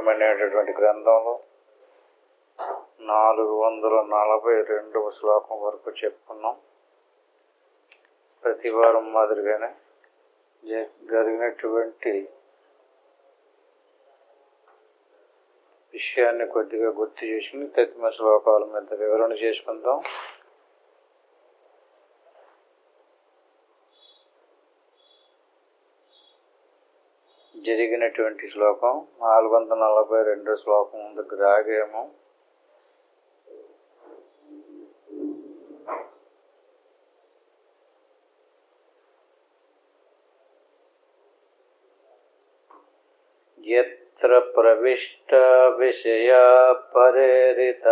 భాష్యం అనేటటువంటి గ్రంథంలో 442వ శ్లోకం వరకు చెప్పుకున్నాం. ప్రతి వారం మాదిరిగానే జరిగినటువంటి విషయాన్ని కొద్దిగా గుర్తు చేసుకుని తదితర శ్లోకాల మీద వివరణ చేసుకుందాం. జరిగినటువంటి శ్లోకం 442 శ్లోకం ముందుకు రాగేమో. యత్ర ప్రవిష్ట విషయ పరేరిత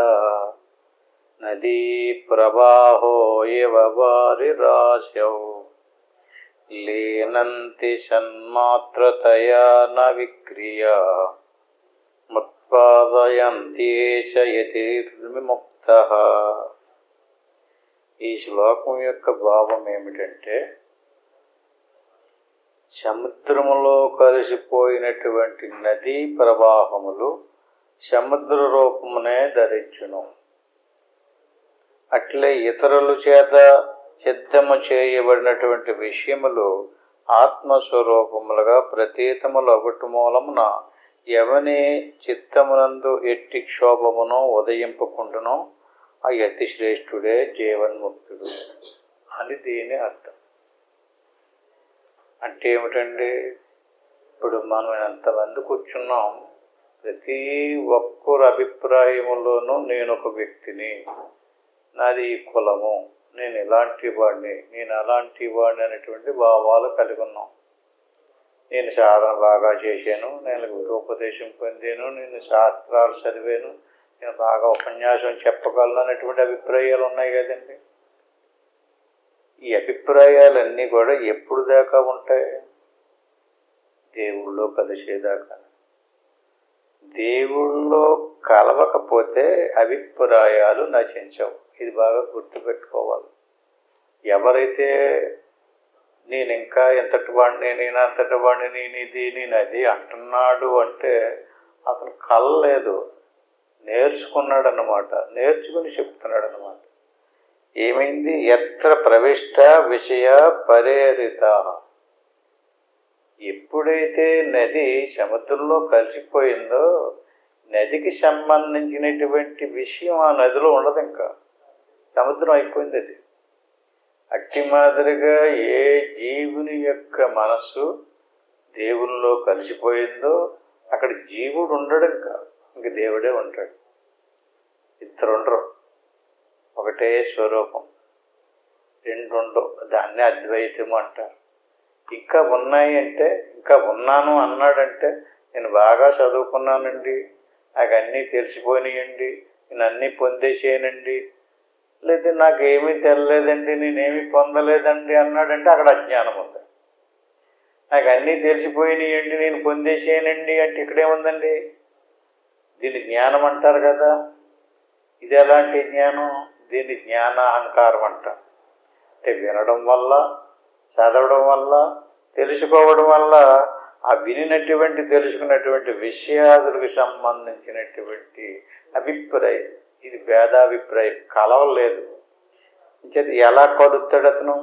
నదీ ప్రవాహో ఇవ వారిరాశౌ లీనంతి సన్మాత్రతయా న విక్రియా ముత్పాదయంతేష యతిర్విముక్తః. ఈ శ్లోకం యొక్క భావం ఏమిటంటే, సముద్రములో కలిసిపోయినటువంటి నదీ ప్రవాహములు సముద్ర రూపమునే ధరించును. అట్లే ఇతరుల చేత సిద్ధము చేయబడినటువంటి విషయములు ఆత్మస్వరూపములుగా ప్రతీతములు ఒకటి మూలమున ఎవని చిత్తమునందు ఎట్టి క్షోభమును ఉదయింపకుండునో ఆ అతి శ్రేష్ఠుడే జీవన్ముక్తుడు అని దీని అర్థం. అంటే ఏమిటండి? ఇప్పుడు మనం ఎంతమంది కూర్చున్నాం, ప్రతి ఒక్కరి అభిప్రాయములోనూ నేను ఒక వ్యక్తిని, నాది ఈ కులము, నేను ఇలాంటి వాడిని, నేను అలాంటి వాడిని అనేటువంటి భావాలు కలిగి ఉన్నాం. నేను సాధన బాగా చేశాను, నేను గురుపదేశం పొందాను, నేను శాస్త్రాలు చదివాను, నేను బాగా ఉపన్యాసం చెప్పగలను అనేటువంటి అభిప్రాయాలు ఉన్నాయి కదండి. ఈ అభిప్రాయాలన్నీ కూడా ఎప్పుడు దాకా ఉంటాయి? దేవుళ్ళో కలిసేదాకా. దేవుళ్ళో కలవకపోతే అభిప్రాయాలు నశించవు. ఇది బాగా గుర్తుపెట్టుకోవాలి. ఎవరైతే నేను ఇంకా ఎంతటి వాడిని, నేను అంతటి వాడిని, నేను ఇది, నేను అది అంటున్నాడు అంటే అతను కలలేదు, నేర్చుకున్నాడు అన్నమాట. నేర్చుకుని చెప్తున్నాడు అన్నమాట. ఏమైంది? ఎత్ర ప్రవిష్ట విషయ పరేరిత. ఎప్పుడైతే నది సముద్రంలో కలిసిపోయిందో నదికి సంబంధించినటువంటి విషయం ఆ నదిలో ఉండదు. ఇంకా సముద్రం అయిపోయింది అది. అట్టి మాదిరిగా ఏ జీవుని యొక్క మనస్సు దేవుల్లో కలిసిపోయిందో అక్కడ జీవుడు ఉండడు. ఇంక దేవుడే ఉంటాడు. ఇద్దరు ఉండరు, ఒకటే స్వరూపం. రెండు ఉండవు. దాన్నే అద్వైతము అంటారు. ఇంకా ఉన్నాయి అంటే, ఇంకా ఉన్నాను అన్నాడంటే, నేను బాగా చదువుకున్నానండి, నాకు అన్నీ తెలిసిపోయినాయండి, నేను అన్నీ పొందేసేయనండి, లేదా నాకేమీ తెలియలేదండి, నేనేమి పొందలేదండి అన్నాడంటే అక్కడ అజ్ఞానం ఉంది. నాకు అన్నీ తెలిసిపోయినాయండి, నేను పొందేసేయనండి అంటే ఇక్కడేముందండి? దీన్ని జ్ఞానం అంటారు కదా. ఇది ఎలాంటి జ్ఞానం? దీన్ని జ్ఞానాహంకారం అంటారు. అంటే వినడం వల్ల, చదవడం వల్ల, తెలుసుకోవడం వల్ల ఆ వినినటువంటి తెలుసుకున్నటువంటి విషయాదులకు సంబంధించినటువంటి అభిప్రాయం, ఇది భేదాభిప్రాయం కలవలేదు. ఎలా కలుస్తాడు అతను?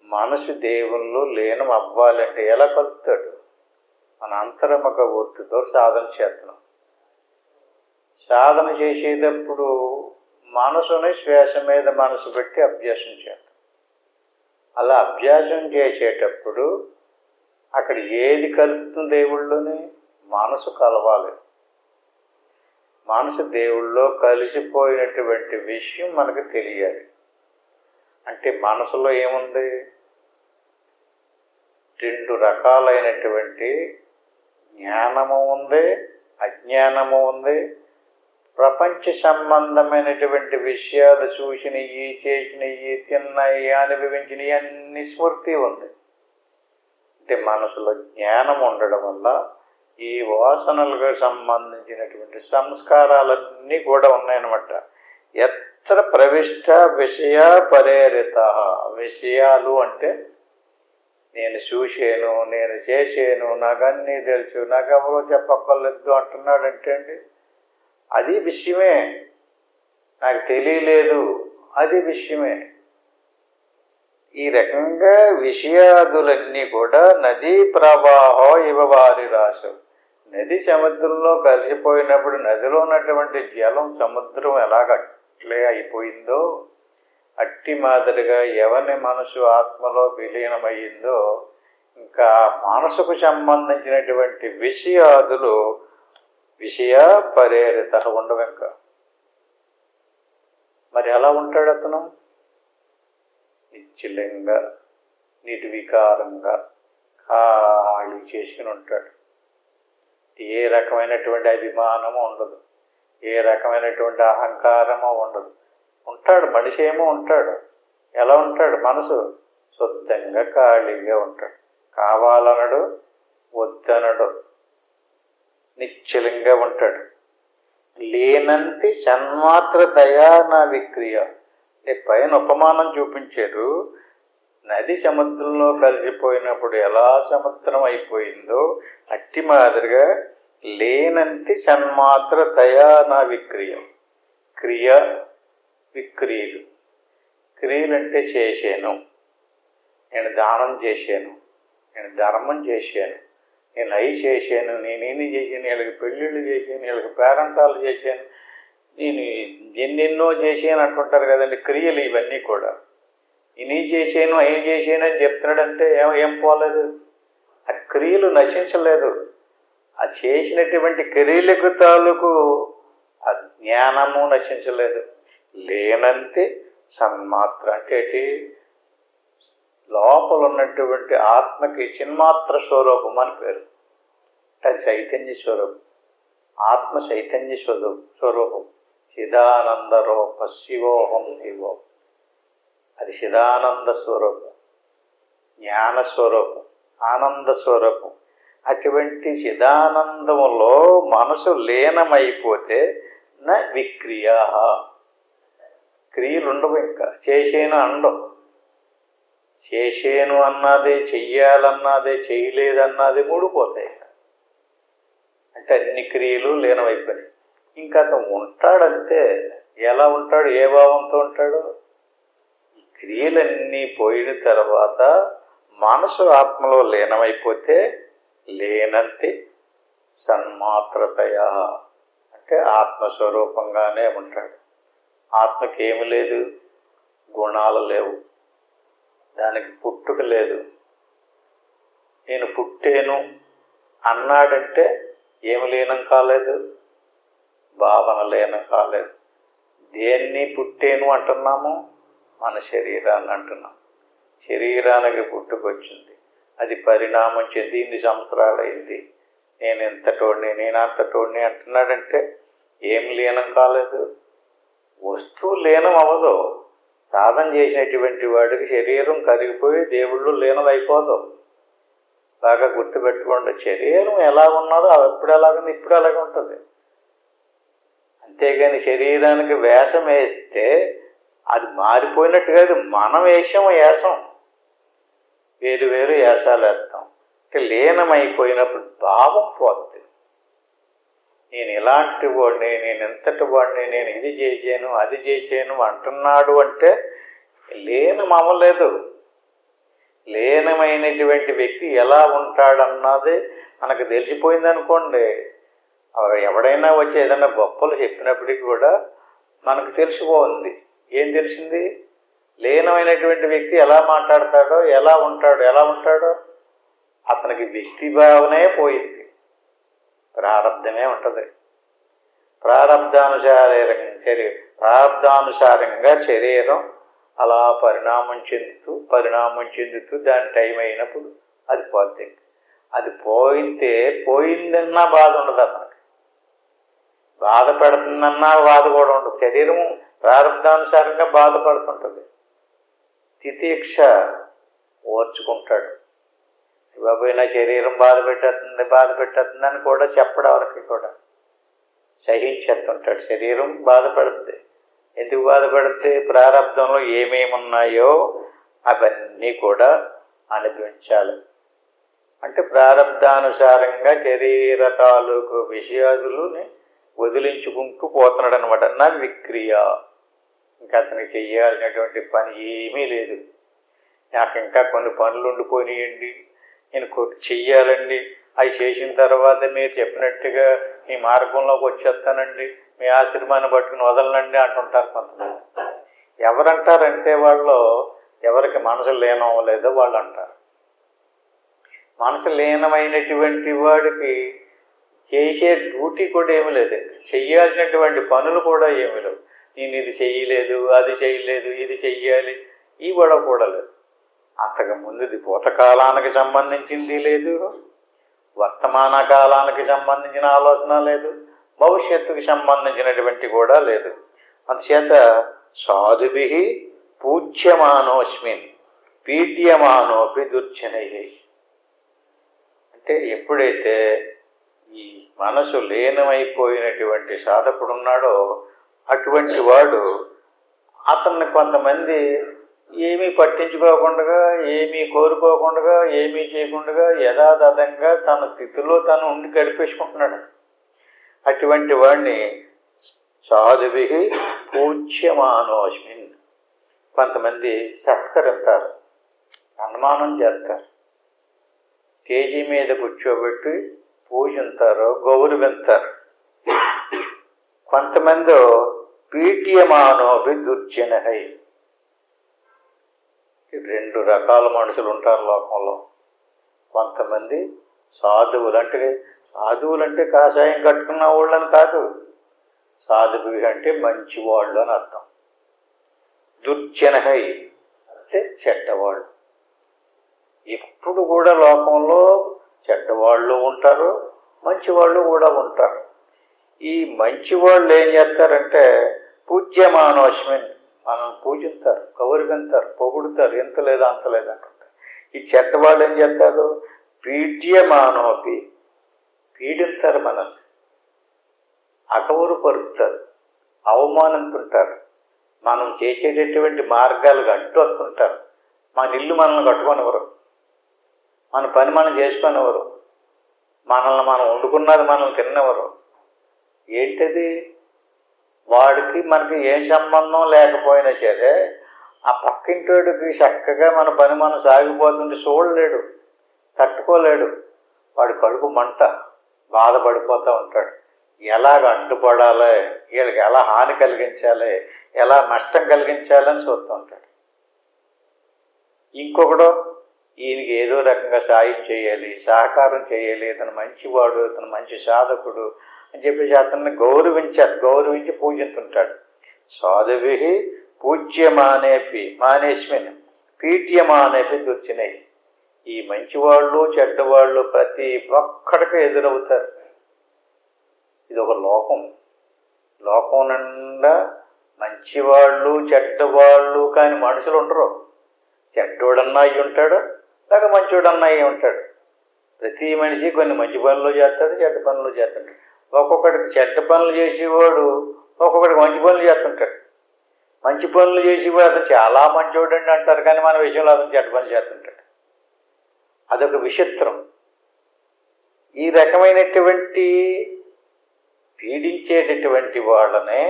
మనసు దేవుళ్ళు లీనం అవ్వాలంటే ఎలా కలుస్తాడు? మన అంతర్ముఖ వృత్తితో సాధన చేస్తున్నాం. సాధన చేసేటప్పుడు మనసుని శ్వాస మీద మనసు పెట్టి అభ్యాసం చేస్తాం. అలా అభ్యాసం చేసేటప్పుడు అక్కడ ఏది కలుపుతుంది? దేవుళ్ళని మనసు కలవాలి. మనసు దేవుళ్ళలో కలిసిపోయినటువంటి విషయం మనకు తెలియాలి. అంటే మనసులో ఏముంది? రెండు రకాలైనటువంటి జ్ఞానము ఉంది, అజ్ఞానము ఉంది. ప్రపంచ సంబంధమైనటువంటి విషయాలు చూసినవి, చేసినవి, తిన్నాయి, అనుభవించినవి అన్ని స్మృతి ఉంది. అంటే మనసులో జ్ఞానం ఉండడం వల్ల ఈ వాసనలకు సంబంధించినటువంటి సంస్కారాలన్నీ కూడా ఉన్నాయన్నమాట. ఎత్ర ప్రవిష్ట విషయ పరేరిత. విషయాలు అంటే నేను చూశాను, నేను చేశాను, నాకన్నీ తెలుసు, నాకెవరో చెప్పక్కర్లేదు అంటున్నాడంటే అండి అది విషయమే. నాకు తెలియలేదు, అది విషయమే. ఈ రకంగా విషయాదులన్నీ కూడా నదీ ప్రవాహో ఇవవారి రాశం. నది సముద్రంలో కలిసిపోయినప్పుడు నదిలో ఉన్నటువంటి జలం సముద్రం ఎలాగట్లే అయిపోయిందో అట్టి మాదిరిగా ఎవరి మనసు ఆత్మలో విలీనమయ్యిందో ఇంకా మనసుకు సంబంధించినటువంటి విషయాదులు విషయ పరేరిత ఉండవు. ఇంకా మరి ఎలా ఉంటాడు అతను? నిశ్చలంగా నిర్వికారంగా ఖాళీ చేసుకుని ఉంటాడు. ఏ రకమైనటువంటి అభిమానము ఉండదు, ఏ రకమైనటువంటి అహంకారము ఉండదు. ఉంటాడు, మనిషి ఏమో ఉంటాడు. ఎలా ఉంటాడు? మనసు శుద్ధంగా ఖాళీగా ఉంటాడు. కావాలనడు, వద్దనడు, నిశ్చలంగా ఉంటాడు. లేనంతి సన్మాత్ర దయా నా విక్రియ. పైన ఉపమానం చూపించారు. నది సముద్రంలో కలిసిపోయినప్పుడు ఎలా సముద్రం అయిపోయిందో అట్టి మాదిరిగా లేనంతి సన్మాత్ర దయా నా విక్రియ. క్రియ విక్రియలు. క్రియలు అంటే చేశాను, నేను దానం చేశాను, నేను ధర్మం చేశాను, నేను అయి చేశాను, నేనేమి చేశాను, వీళ్ళకి పెళ్ళిళ్ళు చేశాను, వీళ్ళకి పేరంటాలు చేశాను, నేను ఎన్నెన్నో చేశాను అంటుంటారు కదండి. క్రియలు ఇవన్నీ కూడా ఇన్ని చేశాను అవి చేశాను అని చెప్తున్నాడంటే ఏం పోలేదు. ఆ క్రియలు నశించలేదు. ఆ చేసినటువంటి క్రియలకు తాలూకు ఆ జ్ఞానము నశించలేదు. లేనంతే సన్మాత్ర అంటే లోపల ఉన్నటువంటి ఆత్మకి చిన్మాత్ర స్వరూపం అని పేరు. అది చైతన్య స్వరూపం, ఆత్మ చైతన్య స్వరూపం. చిదానంద రూప శివోహం శివోహం. అది చిదానంద స్వరూపం, జ్ఞాన స్వరూపం, ఆనంద స్వరూపం. అటువంటి చిదానందములో మనసు లీనమైపోతే నా విక్రియా, క్రియలు ఉండవు. ఇంకా చేసేను అండవు. చేసేను అన్నదే, చెయ్యాలన్నదే, చేయలేదన్నదే మూడిపోతాయి. అంటే అన్ని క్రియలు లీనమైపోయినాయి. ఇంకా అతను ఉంటాడంతే. ఎలా ఉంటాడు? ఏ భావంతో ఉంటాడు? ఈ క్రియలన్నీ పోయిన తర్వాత మనసు ఆత్మలో లీనమైపోతే లేనంతే సన్మాత్రతయ అంటే ఆత్మస్వరూపంగానే ఉంటాడు. ఆత్మకి ఏమి లేదు, గుణాలు లేవు, దానికి పుట్టుక లేదు. నేను పుట్టాను అన్నాడంటే ఏమి లీనం కాలేదు, భావన లీనం కాలేదు. దేన్ని పుట్టాను అంటున్నాము? మన శరీరాన్ని అంటున్నాం. శరీరానికి పుట్టుకొచ్చింది, అది పరిణామం చెంది ఇన్ని సంవత్సరాలైంది, నేను ఇంతటోడిని, నేను అంతటోడిని అంటున్నాడంటే ఏం లీనం కాలేదు. వస్తువు లీనం అవ్వదు. సాధన చేసినటువంటి వాడికి శరీరం కరిగిపోయి దేవుళ్ళు లీనం అయిపోదు. బాగా గుర్తుపెట్టుకోండి. శరీరం ఎలా ఉన్నదో ఎప్పుడు ఎలాగని ఇప్పుడు అలాగే ఉంటుంది. అంతేగాని శరీరానికి వేషం వేస్తే అది మారిపోయినట్టు కాదు. మనం వేషం వేషం వేరు వేరు వేషాలు వేస్తాం. లీనమైపోయినప్పుడు భావం పోతుంది. నేను ఇలాంటి వాడిని, నేను ఎంతటి వాడిని, నేను ఇది చేశాను అది చేశాను అంటున్నాడు అంటే లీనం అవ్వలేదు. లీనమైనటువంటి వ్యక్తి ఎలా ఉంటాడన్నది మనకు తెలిసిపోయింది అనుకోండి. ఎవడైనా వచ్చి ఏదైనా గొప్పలు చెప్పినప్పటికీ కూడా మనకు తెలిసిపోయింది. ఏం తెలిసింది? లీనమైనటువంటి వ్యక్తి ఎలా మాట్లాడతాడో, ఎలా ఉంటాడో అతనికి వ్యక్తి భావనే పోయింది. ప్రారంధమే ఉంటుంది. ప్రారంధానుసారంగా శరీరం అలా పరిణామం చెందుతూ దాని టైం అయినప్పుడు అది పోతుంది. అది పోయిందన్నా బాధ ఉండదు. అతనికి బాధ పెడుతుందన్నా బాధ కూడా ఉండదు. శరీరము ప్రారంధానుసారంగా బాధపడుతుంటుంది. తితీక్ష ఓర్చుకుంటాడు. బాబోయ్ నా శరీరం బాధ పెట్టేస్తుంది అని కూడా చెప్పడం ఎవరికి కూడా సహించేస్తుంటాడు. శరీరం బాధపడుతుంది. ఎందుకు బాధపడితే ప్రారంధంలో ఏమేమి ఉన్నాయో అవన్నీ కూడా అనిపించాలి. అంటే ప్రారంధానుసారంగా శరీర తాలూకు విషయాదులని వదిలించుకుంటూ పోతున్నాడు అనమాట. నా విక్రియ, ఇంకా అతనికి చెయ్యాల్సినటువంటి పని ఏమీ లేదు. నాకు ఇంకా కొన్ని పనులు ఉండిపోయినాయండి, నేను చెయ్యాలండి, అవి చేసిన తర్వాత మీరు చెప్పినట్టుగా మీ మార్గంలోకి వచ్చేస్తానండి, మీ ఆశ్రమాన్ని పట్టుకుని వదలనండి అంటుంటారు కొంతమంది. ఎవరంటారంటే వాళ్ళు ఎవరికి మనసు లీనం అవ్వలేదో వాళ్ళు అంటారు. మనసు లీనమైనటువంటి వాడికి చేసే డ్యూటీ కూడా ఏమి లేదు, చెయ్యాల్సినటువంటి పనులు కూడా ఏమి లేవు. నేను ఇది చెయ్యలేదు, అది చెయ్యలేదు, ఇది చెయ్యాలి, ఈ గొడవ కూడా లేదు. అంతకు ముందుది భూతకాలానికి సంబంధించింది లేదు, వర్తమాన కాలానికి సంబంధించిన ఆలోచన లేదు, భవిష్యత్తుకి సంబంధించినటువంటి కూడా లేదు. అందుచేత సాధుభి పూజ్యమానోస్మిన్ పీడ్యమానోపి దుర్జనై. అంటే ఎప్పుడైతే ఈ మనసు లీనమైపోయినటువంటి సాధకుడు ఉన్నాడో అటువంటి వాడు అతన్ని కొంతమంది ఏమీ పట్టించుకోకుండా, ఏమీ కోరుకోకుండా, ఏమీ చేయకుండా యథాతథంగా తన స్థితిలో తను ఉండి గడిపేసుకుంటున్నాడు. అటువంటి వాడిని సాధుభి పూజ్యమానోస్మిన్, కొంతమంది సత్కరిస్తారు, సన్మానం చేస్తారు, స్టేజీ మీద కూర్చోబెట్టి పూజింతారు, గౌరవింతారు. కొంతమంది పీడ్యమానోపి దుర్జనై. రెండు రకాల మనుషులు ఉంటారు లోకంలో. కొంతమంది సాధువులంటే కాషాయం కట్టుకున్న వాళ్ళని కాదు, సాధువు అంటే మంచివాళ్ళు అని అర్థం. దుర్జనై అంటే చెడ్డవాళ్ళు. ఎప్పుడు కూడా లోకంలో చెడ్డవాళ్ళు ఉంటారు, మంచివాళ్ళు కూడా ఉంటారు. ఈ మంచివాళ్ళు ఏం చేస్తారంటే పూజ్యమానోస్మిన్, మనం పూజిస్తారు, గౌరవింతారు, పొగుడుతారు, ఎంత లేదు అంత లేదు అంటుంటారు. ఈ చెడ్డవాళ్ళు ఏం చేస్తారు, పీడ్యమానోపి, పీడిస్తారు, మనల్ని అగౌరవపరుస్తారు, అవమానిస్తుంటారు, మనం చేసేటటువంటి మార్గాలకు అడ్డు వస్తుంటారు. మన ఇల్లు మనల్ని కట్టుకొనివ్వరు, మన పని మనం చేసుకొనివ్వరు, మనల్ని మనం వండుకున్నది మనల్ని తిన్నెవరు. ఏంటది? వాడికి మనకి ఏ సంబంధం లేకపోయినా సరే ఆ పక్కింటోడికి చక్కగా మన పని మనం సాగిపోతుంటే చూడలేడు, తట్టుకోలేడు. వాడి కడుపు మంట, బాధపడిపోతూ ఉంటాడు. ఎలాగ అడ్డుపడాలి, వీళ్ళకి ఎలా హాని కలిగించాలి, ఎలా నష్టం కలిగించాలని చూస్తూ ఉంటాడు. ఇంకొకడు ఈయనకి ఏదో రకంగా సాయం చేయాలి, సహకారం చేయాలి, ఇతను మంచివాడు, ఇతను మంచి సాధకుడు అని చెప్పేసి అతన్ని గౌరవించి పూజిస్తుంటాడు. సాధుభి పూజ్యమానేస్మిన్ పీడ్యమానేపి దుర్జనై. ఈ మంచివాళ్ళు చెడ్డవాళ్ళు ప్రతి ఒక్కడికి ఎదురవుతారు. ఇది ఒక లోకం. లోకం నిండా మంచివాళ్ళు చెడ్డవాళ్ళు కానీ మనుషులు ఉండరు. చెడ్డోడన్నా అయి ఉంటాడు, లేక మంచివాడన్నా అయి ఉంటాడు. ప్రతి మనిషి కొన్ని మంచి పనులు చేస్తాడు, చెడ్డ పనులు చేస్తుంటాడు. ఒక్కొక్కడికి చెడ్డ పనులు చేసేవాడు ఒక్కొక్కడికి మంచి పనులు చేస్తుంటాడు. మంచి పనులు చేసేవాడు అతను చాలా మంచివాడు అండి అంటారు, కానీ మన విషయంలో అతను చెడ్డ పనులు చేస్తుంటాడు. అదొక విచిత్రం. ఈ రకమైనటువంటి పీడించేటటువంటి వాళ్ళని,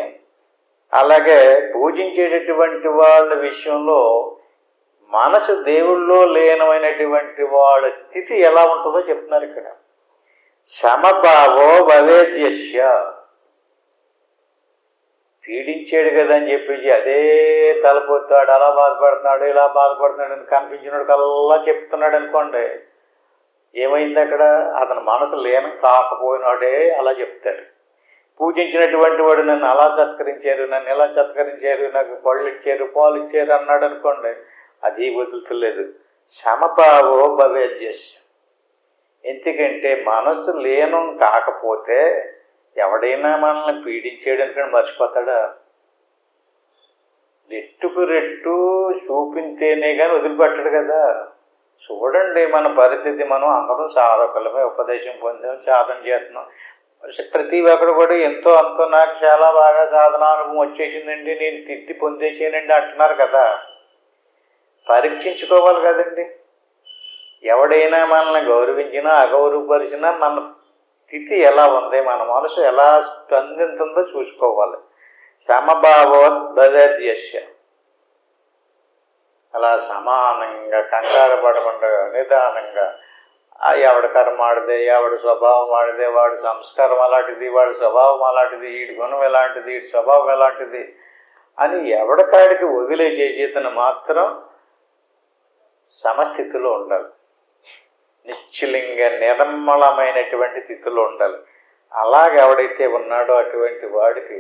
అలాగే పూజించేటటువంటి వాళ్ళ విషయంలో మనసు దేవుళ్ళో లీనమైనటువంటి వాళ్ళ స్థితి ఎలా ఉంటుందో చెప్తున్నారు ఇక్కడ. సమభావో భవేద్యస్య. పీడించాడు కదా అని చెప్పేసి అదే తలపోతాడు, అలా బాధపడుతున్నాడు, ఇలా బాధపడుతున్నాడు అని కనిపించినోడికల్లా చెప్తున్నాడు అనుకోండి, ఏమైంది అక్కడ? అతని మనసు లీనం కాకపోయినాడే అలా చెప్తాడు. పూజించినటువంటి వాడు నన్ను అలా సత్కరించారు, నన్ను ఎలా సత్కరించారు, నాకు పళ్ళు ఇచ్చారు, పాలు ఇచ్చారు అన్నాడు అనుకోండి, అది వదులుతలేదు. సమభావో భవేద్యస్య. ఎందుకంటే మనసు లీనం కాకపోతే ఎవడైనా మనల్ని పీడించేయడానికి మర్చిపోతాడా? రెట్టుకు రెట్టు చూపించేనే కానీ వదిలిపెట్టడు కదా. చూడండి మన పరిస్థితి, మనం అందరం సాధకులమే, ఉపదేశం పొందాం, సాధన చేస్తున్నాం. ప్రతి ఒక్కరు కూడా ఎంతో అంతో నాకు చాలా బాగా సాధనానుభవం వచ్చేసిందండి, నేను తిద్ది పొందేసానండి అంటున్నారు కదా. పరీక్షించుకోవాలి కదండి. ఎవడైనా మనల్ని గౌరవించినా అగౌరవపరిచినా మన స్థితి ఎలా ఉంది, మన మనసు ఎలా స్పందింతుందో చూసుకోవాలి. సమభావోద్భవేద్యస్య, అలా సమానంగా కంగారు పడకుండా నిదానంగా ఎవడి కర్మ ఆడిదే, ఎవడి స్వభావం ఆడిదే, వాడి సంస్కారం అలాంటిది, వాడి స్వభావం అలాంటిది, వీడి గుణం ఎలాంటిది, వీడి స్వభావం ఎలాంటిది అని ఎవడికాడికి వదిలేసేతను మాత్రం సమస్థితిలో ఉండాలి. నిశ్చలింగ నిర్మలమైనటువంటి స్థితిలో ఉండాలి. అలాగే ఎవడైతే ఉన్నాడో అటువంటి వాడికి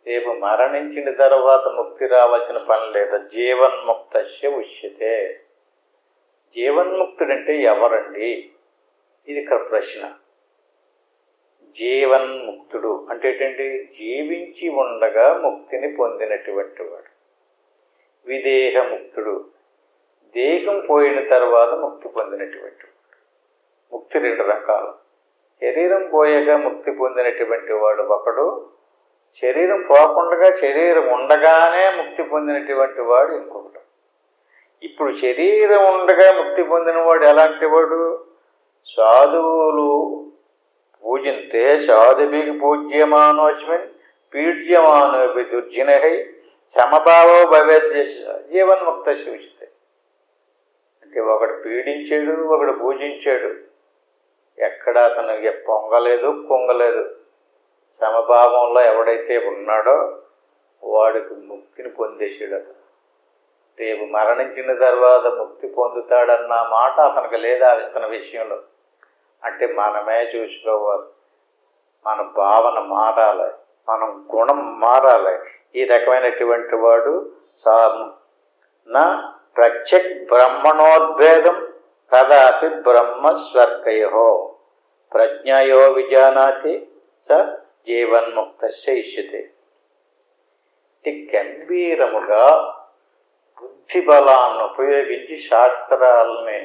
రేపు మరణించిన తర్వాత ముక్తి రావాల్సిన పని లేదు. జీవన్ముక్తస్య ఉచ్యతే. జీవన్ముక్తుడంటే ఎవరండి? ఇది ఇక్కడ ప్రశ్న. జీవన్ముక్తుడు అంటే ఏంటండి? జీవించి ఉండగా ముక్తిని పొందినటువంటి వాడు. విదేహముక్తుడు, దేహం పోయిన తర్వాత ముక్తి పొందినటువంటి వాడు. ముక్తి రెండు రకాలు. శరీరం పోయాక ముక్తి పొందినటువంటి వాడు ఒకడు, శరీరం పోకుండా శరీరం ఉండగానే ముక్తి పొందినటువంటి వాడు ఇంకొకడు. ఇప్పుడు శరీరం ఉండగా ముక్తి పొందిన వాడు ఎలాంటి వాడు? సాధువులు పూజింతే సాధుభికి పూజ్యమానోస్మిన్ పీడ్యమానోపి దుర్జనహై సమభావో భవేత్ జీవన్ముక్త సూచితే. అంటే ఒకడు పీడించాడు, ఒకడు పూజించాడు, ఎక్కడ అతనికి పొంగలేదు పొంగలేదు. సమభావంలో ఎవడైతే ఉన్నాడో వాడికి ముక్తిని పొందేసాడు. అతను రేపు మరణించిన తర్వాత ముక్తి పొందుతాడన్న మాట అతనికి లేదా అతని విషయంలో. అంటే మనమే చూసుకోవాలి, మన భావన మారాలి, మనం గుణం మారాలి. ఈ రకమైనటువంటి వాడు నా ప్రత్యక్ బ్రహ్మణోద్భేదం కదాపి బ్రహ్మ స్వర్గయో ప్రజ్ఞయో విజానాతి స జీవన్ముక్తస్య ఇష్యతే. గంభీరముగా బుద్ధి బలాన్ని ఉపయోగించి శాస్త్రాలని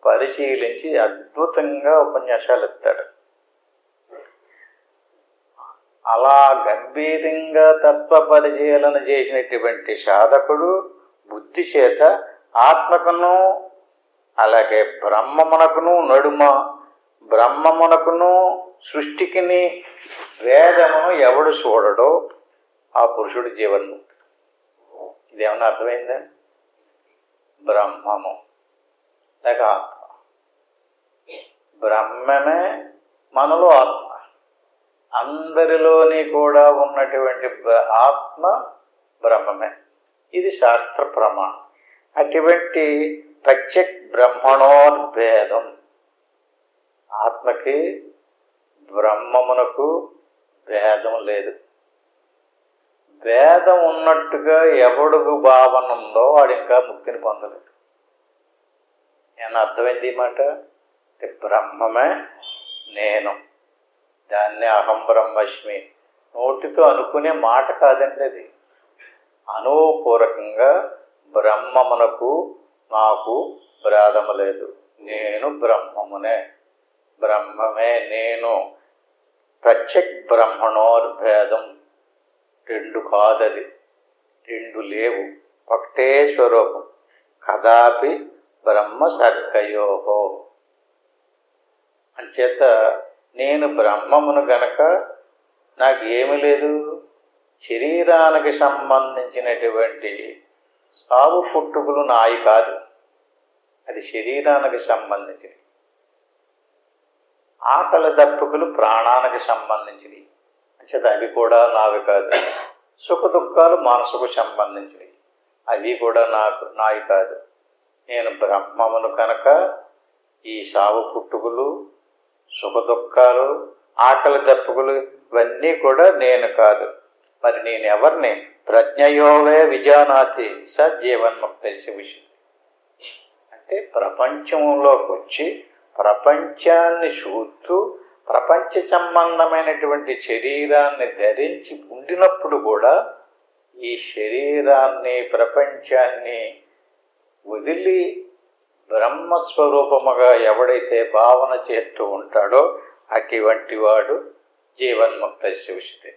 పరిశీలించి అద్భుతంగా ఉపన్యాసాలు ఇస్తాడు. అలా గంభీరంగా తత్వ పరిశీలన చేసినటువంటి సాధకుడు బుద్ధి చేత ఆత్మకును అలాగే బ్రహ్మమునకును నడుమ, బ్రహ్మమునకును సృష్టికిని వేదమును ఎవడు చూడడో ఆ పురుషుడు జీవన్ముక్తుడు. ఇదేమన్నా అర్థమైందా? బ్రహ్మము లేక ఆత్మ. బ్రహ్మమే మనలో ఆత్మ. అందరిలోని కూడా ఉన్నటువంటి ఆత్మ బ్రహ్మమే. ఇది శాస్త్ర ప్రమాణం. అటువంటి ప్రత్యక్ బ్రహ్మణోద్భేదం, ఆత్మకి బ్రహ్మమునకు భేదం లేదు. భేదం ఉన్నట్టుగా ఎవడుకు భావన ఉందో వాడు ఇంకా ముక్తిని పొందలేదు. నేను అర్థమైంది ఈ మాట. బ్రహ్మమే నేను, దాన్నే అహం బ్రహ్మస్మి నోటితో అనుకునే మాట కాదండి. అది అనుభవపూర్వకంగా బ్రహ్మమునకు నాకు భేదము లేదు, నేను బ్రహ్మమునే, బ్రహ్మమే నేను. ప్రత్యక్ బ్రహ్మణోర్భేదం. రెండు కాదది, రెండు లేవు, ఒకటే స్వరూపం. కదాపి బ్రహ్మ సర్గయోహో. అంచేత నేను బ్రహ్మమును గనక నాకు ఏమి లేదు. శరీరానికి సంబంధించినటువంటి సాగు పుట్టుకులు నాయి కాదు, అది శరీరానికి సంబంధించినవి. ఆకలి దప్పుకులు ప్రాణానికి సంబంధించినవి, అంచేత అవి కూడా నావి కాదు. సుఖ దుఃఖాలు మనసుకు సంబంధించినవి, అవి కూడా నాయి కాదు. నేను బ్రహ్మమును కనుక ఈ సాగు పుట్టుకులు, సుఖ దుఃఖాలు, ఆకలి దప్పుకులు ఇవన్నీ కూడా నేను కాదు. మరి నేను ఎవరిని? ప్రజ్ఞయోవే విజానాతి స జీవన్ముక్తస్య విషయం. అంటే ప్రపంచంలోకి వచ్చి ప్రపంచాన్ని చూస్తూ ప్రపంచ సంబంధమైనటువంటి శరీరాన్ని ధరించి ఉండినప్పుడు కూడా ఈ శరీరాన్ని ప్రపంచాన్ని వదిలి బ్రహ్మస్వరూపముగా ఎవడైతే భావన చేస్తూ ఉంటాడో అటువంటి వాడు జీవన్ముక్తస్య విషయతే.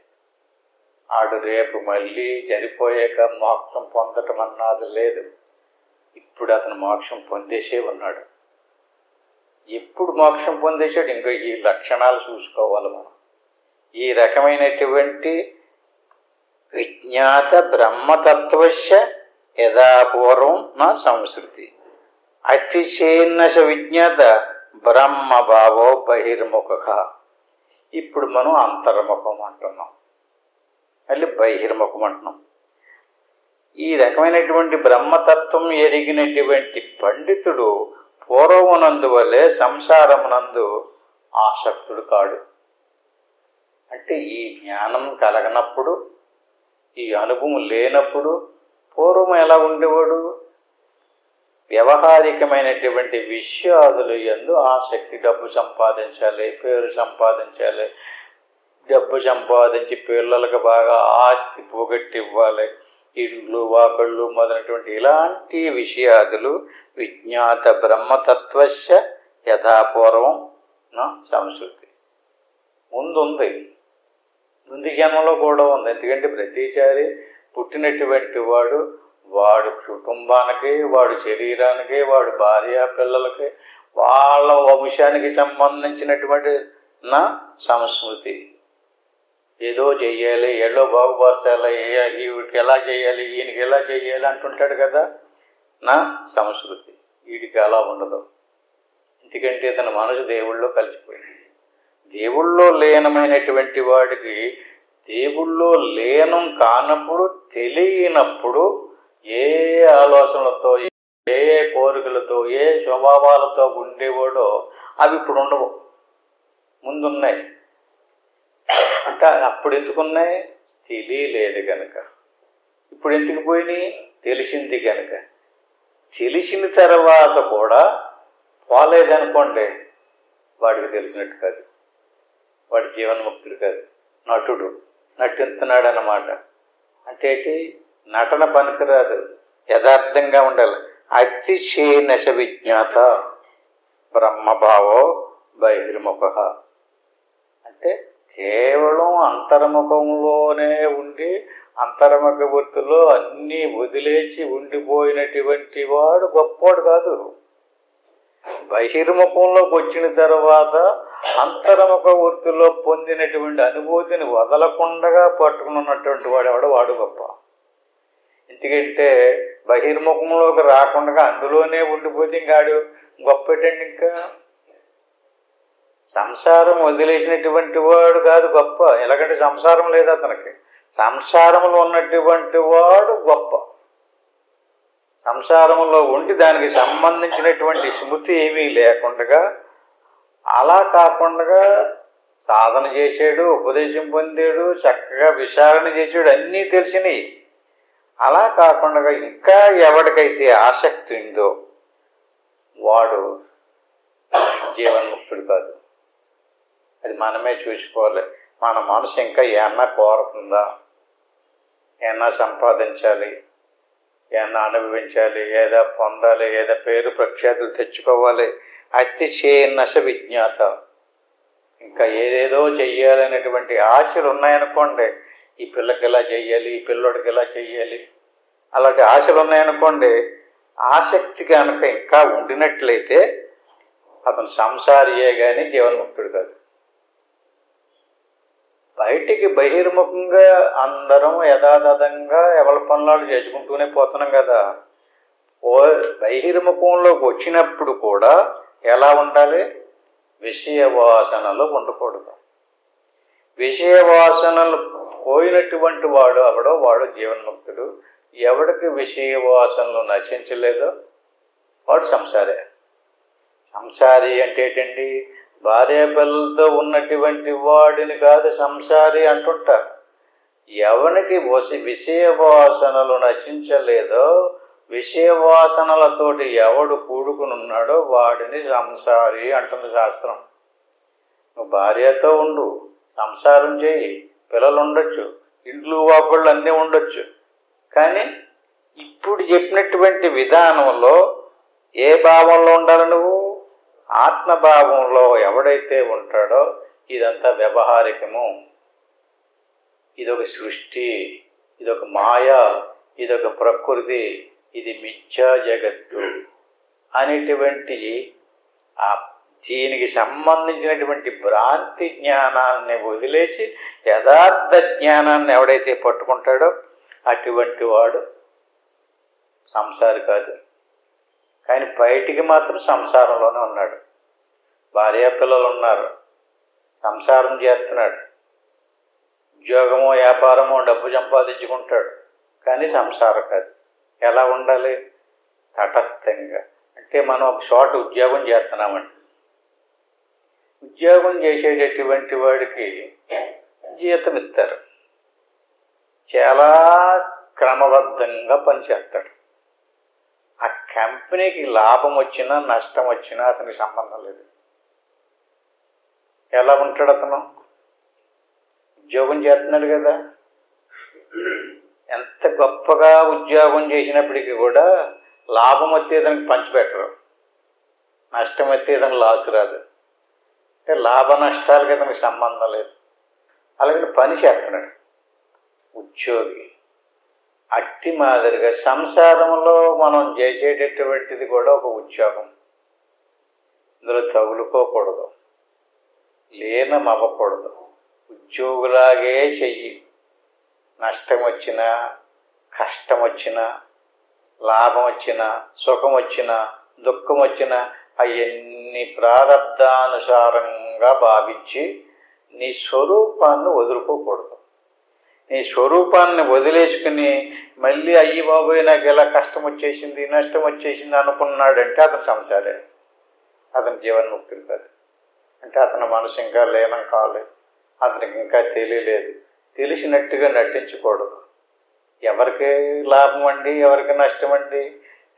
ఆడు రేపు మళ్ళీ చనిపోయాక మోక్షం పొందటం అన్నది లేదు. ఇప్పుడు అతను మోక్షం పొందేసే ఉన్నాడు. ఎప్పుడు మోక్షం పొందేశాడు? ఇంకా ఈ లక్షణాలు చూసుకోవాలి మనం. ఈ రకమైనటువంటి విజ్ఞాత బ్రహ్మతత్వస్య యథాపూర్వం నా సంస్కృతి అతిశేన్నశ విజ్ఞాత బ్రహ్మభావో బహిర్ముఖ. ఇప్పుడు మనం అంతర్ముఖం అంటున్నాం, మళ్ళీ బహిర్ముఖం అంటున్నాం. ఈ రకమైనటువంటి బ్రహ్మతత్వం ఎరిగినటువంటి పండితుడు పూర్వమునందు వలె సంసారమునందు ఆసక్తుడు కాడు. అంటే ఈ జ్ఞానం కలగనప్పుడు, ఈ అనుభవం లేనప్పుడు పూర్వం ఎలా ఉండేవాడు? వ్యవహారికమైనటువంటి విషయాదులు యందు ఆసక్తి. డబ్బు సంపాదించాలి, పేరు సంపాదించాలి, డబ్బు సంపాదించి పిల్లలకు బాగా ఆస్తి పోగొట్టి ఇవ్వాలి, ఇళ్ళు వాకళ్ళు మొదలైనటువంటి ఇలాంటి విషయాదులు విజ్ఞాత బ్రహ్మతత్వస్య యథాపూర్వం నా సంస్కృతి ముందుంది, ముందు జన్మలో కూడా ఉంది. ఎందుకంటే ప్రతిసారి పుట్టినటువంటి వాడు కుటుంబానికి, వాడు శరీరానికి, వాడు భార్య పిల్లలకి, వాళ్ళ వంశానికి సంబంధించినటువంటి నా సంస్కృతి. ఏదో చెయ్యాలి, ఏదో బాగుపరచాలి, వీడికి ఎలా చేయాలి, ఈయనకి ఎలా చేయాలి అంటుంటాడు కదా నా సంస్కృతి. వీడికి అలా ఉండదు. ఎందుకంటే తన మనసు దేవుళ్ళో కలిసిపోయింది. దేవుళ్ళో లీనమైనటువంటి వాడికి దేవుళ్ళో లీనం కానప్పుడు, తెలియనప్పుడు ఏ ఆలోచనలతో, ఏ కోరికలతో, ఏ స్వభావాలతో ఉండేవాడో అవి ఇప్పుడు ఉండవు, ముందున్నాయి. అంటే అప్పుడు ఎందుకున్నాయి? తెలియలేదు కనుక. ఇప్పుడు ఎందుకు పోయినాయి? తెలిసింది కనుక. తెలిసిన తర్వాత కూడా పోలేదనుకోండి, వాడికి తెలిసినట్టు కాదు, వాడి జీవన్ముక్తుడు కాదు, నటుడు నటిస్తున్నాడు అన్నమాట. అంటే నటన పనికిరాదు, యథార్థంగా ఉండాలి. అతిశేనశ విజ్ఞాత బ్రహ్మభావో బహిర్ముఖ. అంటే కేవలం అంతర్ముఖంలోనే ఉండి అంతర్ముఖ వృత్తిలో అన్నీ వదిలేసి ఉండిపోయినటువంటి వాడు గొప్పవాడు కాదు. బహిర్ముఖంలోకి వచ్చిన తర్వాత అంతర్ముఖ వృత్తిలో పొందినటువంటి అనుభూతిని వదలకుండా పట్టుకున్నటువంటి వాడు గొప్ప. ఎందుకంటే బహిర్ముఖంలోకి రాకుండా అందులోనే ఉండిపోతే ఇంకాడు గొప్పటండి. ఇంకా సంసారం వదిలేసినటువంటి వాడు కాదు గొప్ప. ఎలాగంటే సంసారం లేదు అతనికి, సంసారంలో ఉన్నటువంటి వాడు గొప్ప. సంసారంలో ఉండి దానికి సంబంధించినటువంటి స్మృతి ఏమీ లేకుండా, అలా కాకుండా సాధన చేశాడు, ఉపదేశం పొందాడు, చక్కగా విచారణ చేశాడు, అన్నీ తెలిసినాయి. అలా కాకుండా ఇంకా ఎవరికైతే ఆసక్తి ఉందో వాడు జీవన్ముక్తుడు కాదు. అది మనమే చూసుకోవాలి. మన మనసు ఇంకా ఏమన్నా కోరుతుందా, ఏమన్నా సంపాదించాలి, ఏమన్నా అనుభవించాలి, ఏదో పొందాలి, ఏదో పేరు ప్రఖ్యాతులు తెచ్చుకోవాలి. అతిశేనశ విజ్ఞాత. ఇంకా ఏదేదో చెయ్యాలనేటువంటి ఆశలు ఉన్నాయనుకోండి, ఈ పిల్లకి ఎలా చెయ్యాలి, ఈ పిల్లోడికి ఎలా చెయ్యాలి, అలాంటి ఆశలు ఉన్నాయనుకోండి, ఆసక్తి కనుక ఇంకా ఉండినట్లయితే అతను సంసారియే కానీ జీవన్ముక్తుడు కాదు. బయటికి బహిర్ముఖంగా అందరం యథాతథంగా ఎవరి పనులు చేసుకుంటూనే పోతున్నాం కదా. బహిర్ముఖంలోకి వచ్చినప్పుడు కూడా ఎలా ఉండాలి? విషయ వాసనలు ఉండకూడదు. విషయ వాసనలు పోయినటువంటి వాడు జీవన్ముక్తుడు. ఎవడికి విషయ వాసనలు నశించలేదో వాడు సంసారే. సంసారి అంటే ఏంటండి? భార్య పిల్లలతో ఉన్నటువంటి వాడిని కాదు సంసారి అంటుంటారు. ఎవరికి విషయ వాసనలు నశించలేదో, విషయ వాసనలతోటి ఎవడు కూడుకుని ఉన్నాడో వాడిని సంసారి అంటుంది శాస్త్రం. నువ్వు భార్యతో ఉండు, సంసారం చేయి, పిల్లలు ఉండొచ్చు, ఇండ్లు వాకుళ్ళు అన్నీ ఉండొచ్చు. కానీ ఇప్పుడు చెప్పినటువంటి విధానంలో ఏ భావంలో ఉండాలి? నువ్వు ఆత్మభావంలో ఎవడైతే ఉంటాడో. ఇదంతా వ్యవహారికము, ఇదొక సృష్టి, ఇదొక మాయ, ఇదొక ప్రకృతి, ఇది మిథ్యా జగత్తు అనేటువంటి ఆ దీనికి సంబంధించినటువంటి భ్రాంతి జ్ఞానాన్ని వదిలేసి యథార్థ జ్ఞానాన్ని ఎవడైతే పట్టుకుంటాడో అటువంటి వాడు సంసారి కాదు. కానీ బయటికి మాత్రం సంసారంలోనే ఉన్నాడు. భార్యాపిల్లలు ఉన్నారు, సంసారం చేస్తున్నాడు, ఉద్యోగమో వ్యాపారమో డబ్బు సంపాదించుకుంటాడు, కానీ సంసారం కాదు. ఎలా ఉండాలి? తటస్థంగా. అంటే మనం ఒక చోట ఉద్యోగం చేస్తున్నామండి. ఉద్యోగం చేసేటటువంటి వాడికి జీతం ఇస్తారు, చాలా క్రమబద్ధంగా పనిచేస్తాడు. ఆ కంపెనీకి లాభం వచ్చినా నష్టం వచ్చినా అతనికి సంబంధం లేదు. ఎలా ఉంటాడు అతను? ఉద్యోగం చేస్తున్నాడు కదా. ఎంత గొప్పగా ఉద్యోగం చేసినప్పటికీ కూడా లాభం వస్తే ఇతనికి పంచిపెట్టరు, నష్టం వస్తే ఇతనికి లాసు రాదు. అంటే లాభ నష్టాలకి ఇతనికి సంబంధం లేదు. అలాగే పని చేస్తున్నాడు ఉద్యోగి. అట్టి మాదిరిగా సంసారంలో మనం చేసేటటువంటిది కూడా ఒక ఉద్యోగం. ఇందులో తగులుకోకూడదు, లీనం అవ్వకూడదు. ఉద్యోగులాగే చెయ్యి. నష్టం వచ్చినా, కష్టం వచ్చినా, లాభం వచ్చినా, సుఖం వచ్చినా, దుఃఖం వచ్చినా అవన్నీ ప్రారబ్ధానుసారంగా భావించి నీ స్వరూపాన్ని వదులుకోకూడదు. నీ స్వరూపాన్ని వదిలేసుకుని మళ్ళీ అయ్యి బాబోయ్ నాకు ఎలా కష్టం వచ్చేసింది, నష్టం వచ్చేసింది అనుకున్నాడంటే అతను సంసారే, అతని జీవన్ముక్తుడు కాదు. అంటే అతని మనసు ఇంకా లీనం కాలేదు, అతనికి ఇంకా తెలియలేదు. తెలిసినట్టుగా నటించకూడదు. ఎవరికి లాభం అండి, ఎవరికి నష్టం అండి?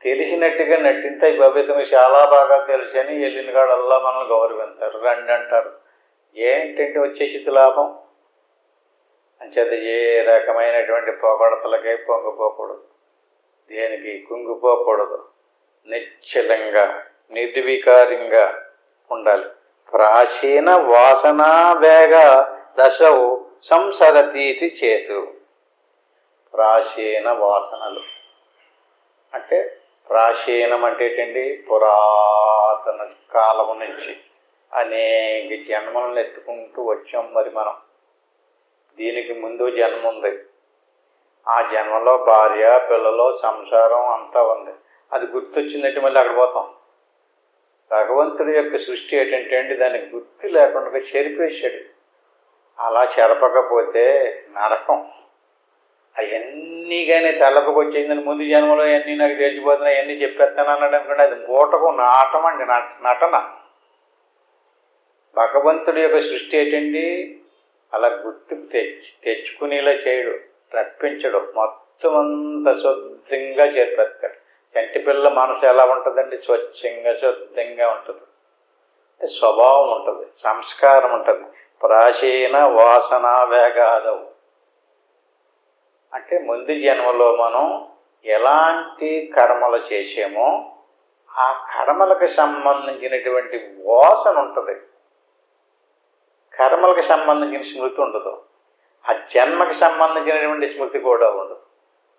తెలిసినట్టుగా నటింతే భవితకు చాలా బాగా తెలుసు అని వెళ్ళిన కాడల్లా మనల్ని గౌరవించారు, రండి అంటారు. ఏంటంటే వచ్చేసి లాభం అంచేత ఏ రకమైనటువంటి పొగడతలకే పొంగిపోకూడదు, దేనికి కుంగిపోకూడదు. నిశ్చలంగా నిర్వికారంగా ఉండాలి. ప్రాచీన వాసనా వేగ దశవు సంసరతీతి చేతు. ప్రాచీన వాసనలు అంటే ప్రాచీనం అంటే ఏంటండి? పురాతన కాలం నుంచి అనేక జన్మలను ఎత్తుకుంటూ వచ్చాం. మరి మనం దీనికి ముందు జన్మ ఉంది, ఆ జన్మలో భార్య పిల్లలు సంసారం అంతా ఉంది. అది గుర్తొచ్చిందంటే మళ్ళీ అక్కడ పోతాం. భగవంతుడి యొక్క సృష్టి ఏంటంటే అండి, దానికి గుర్తు లేకుండా చెరిపేశాడు. అలా చెరపకపోతే నరకం. అవన్నీ కానీ తెల్లపకొచ్చేసిందని ముందు జన్మలో అవన్నీ నాకు తెలిసిపోతున్నాయి, అవన్నీ చెప్పేస్తాను అన్నాడు అనుకోండి, అది బూటకం, నాటం అండి, నటన. భగవంతుడి యొక్క సృష్టి ఏంటండి, అలా గుర్తుకు తెచ్చుకునేలా చేయడు, రప్పించడు, మొత్తం అంత శుద్ధంగా చేర్పేస్తాడు. చంటి పిల్ల మనసు ఎలా ఉంటుందండి? స్వచ్ఛంగా శుద్ధంగా ఉంటుంది. అంటే స్వభావం ఉంటుంది, సంస్కారం ఉంటుంది. ప్రాచీన వాసన వేగాదవు అంటే ముందు జన్మలో మనం ఎలాంటి కర్మలు చేసామో ఆ కర్మలకు సంబంధించినటువంటి వాసన ఉంటుంది. కర్మలకు సంబంధించిన స్మృతి ఉండదు, ఆ జన్మకి సంబంధించినటువంటి స్మృతి కూడా ఉండదు,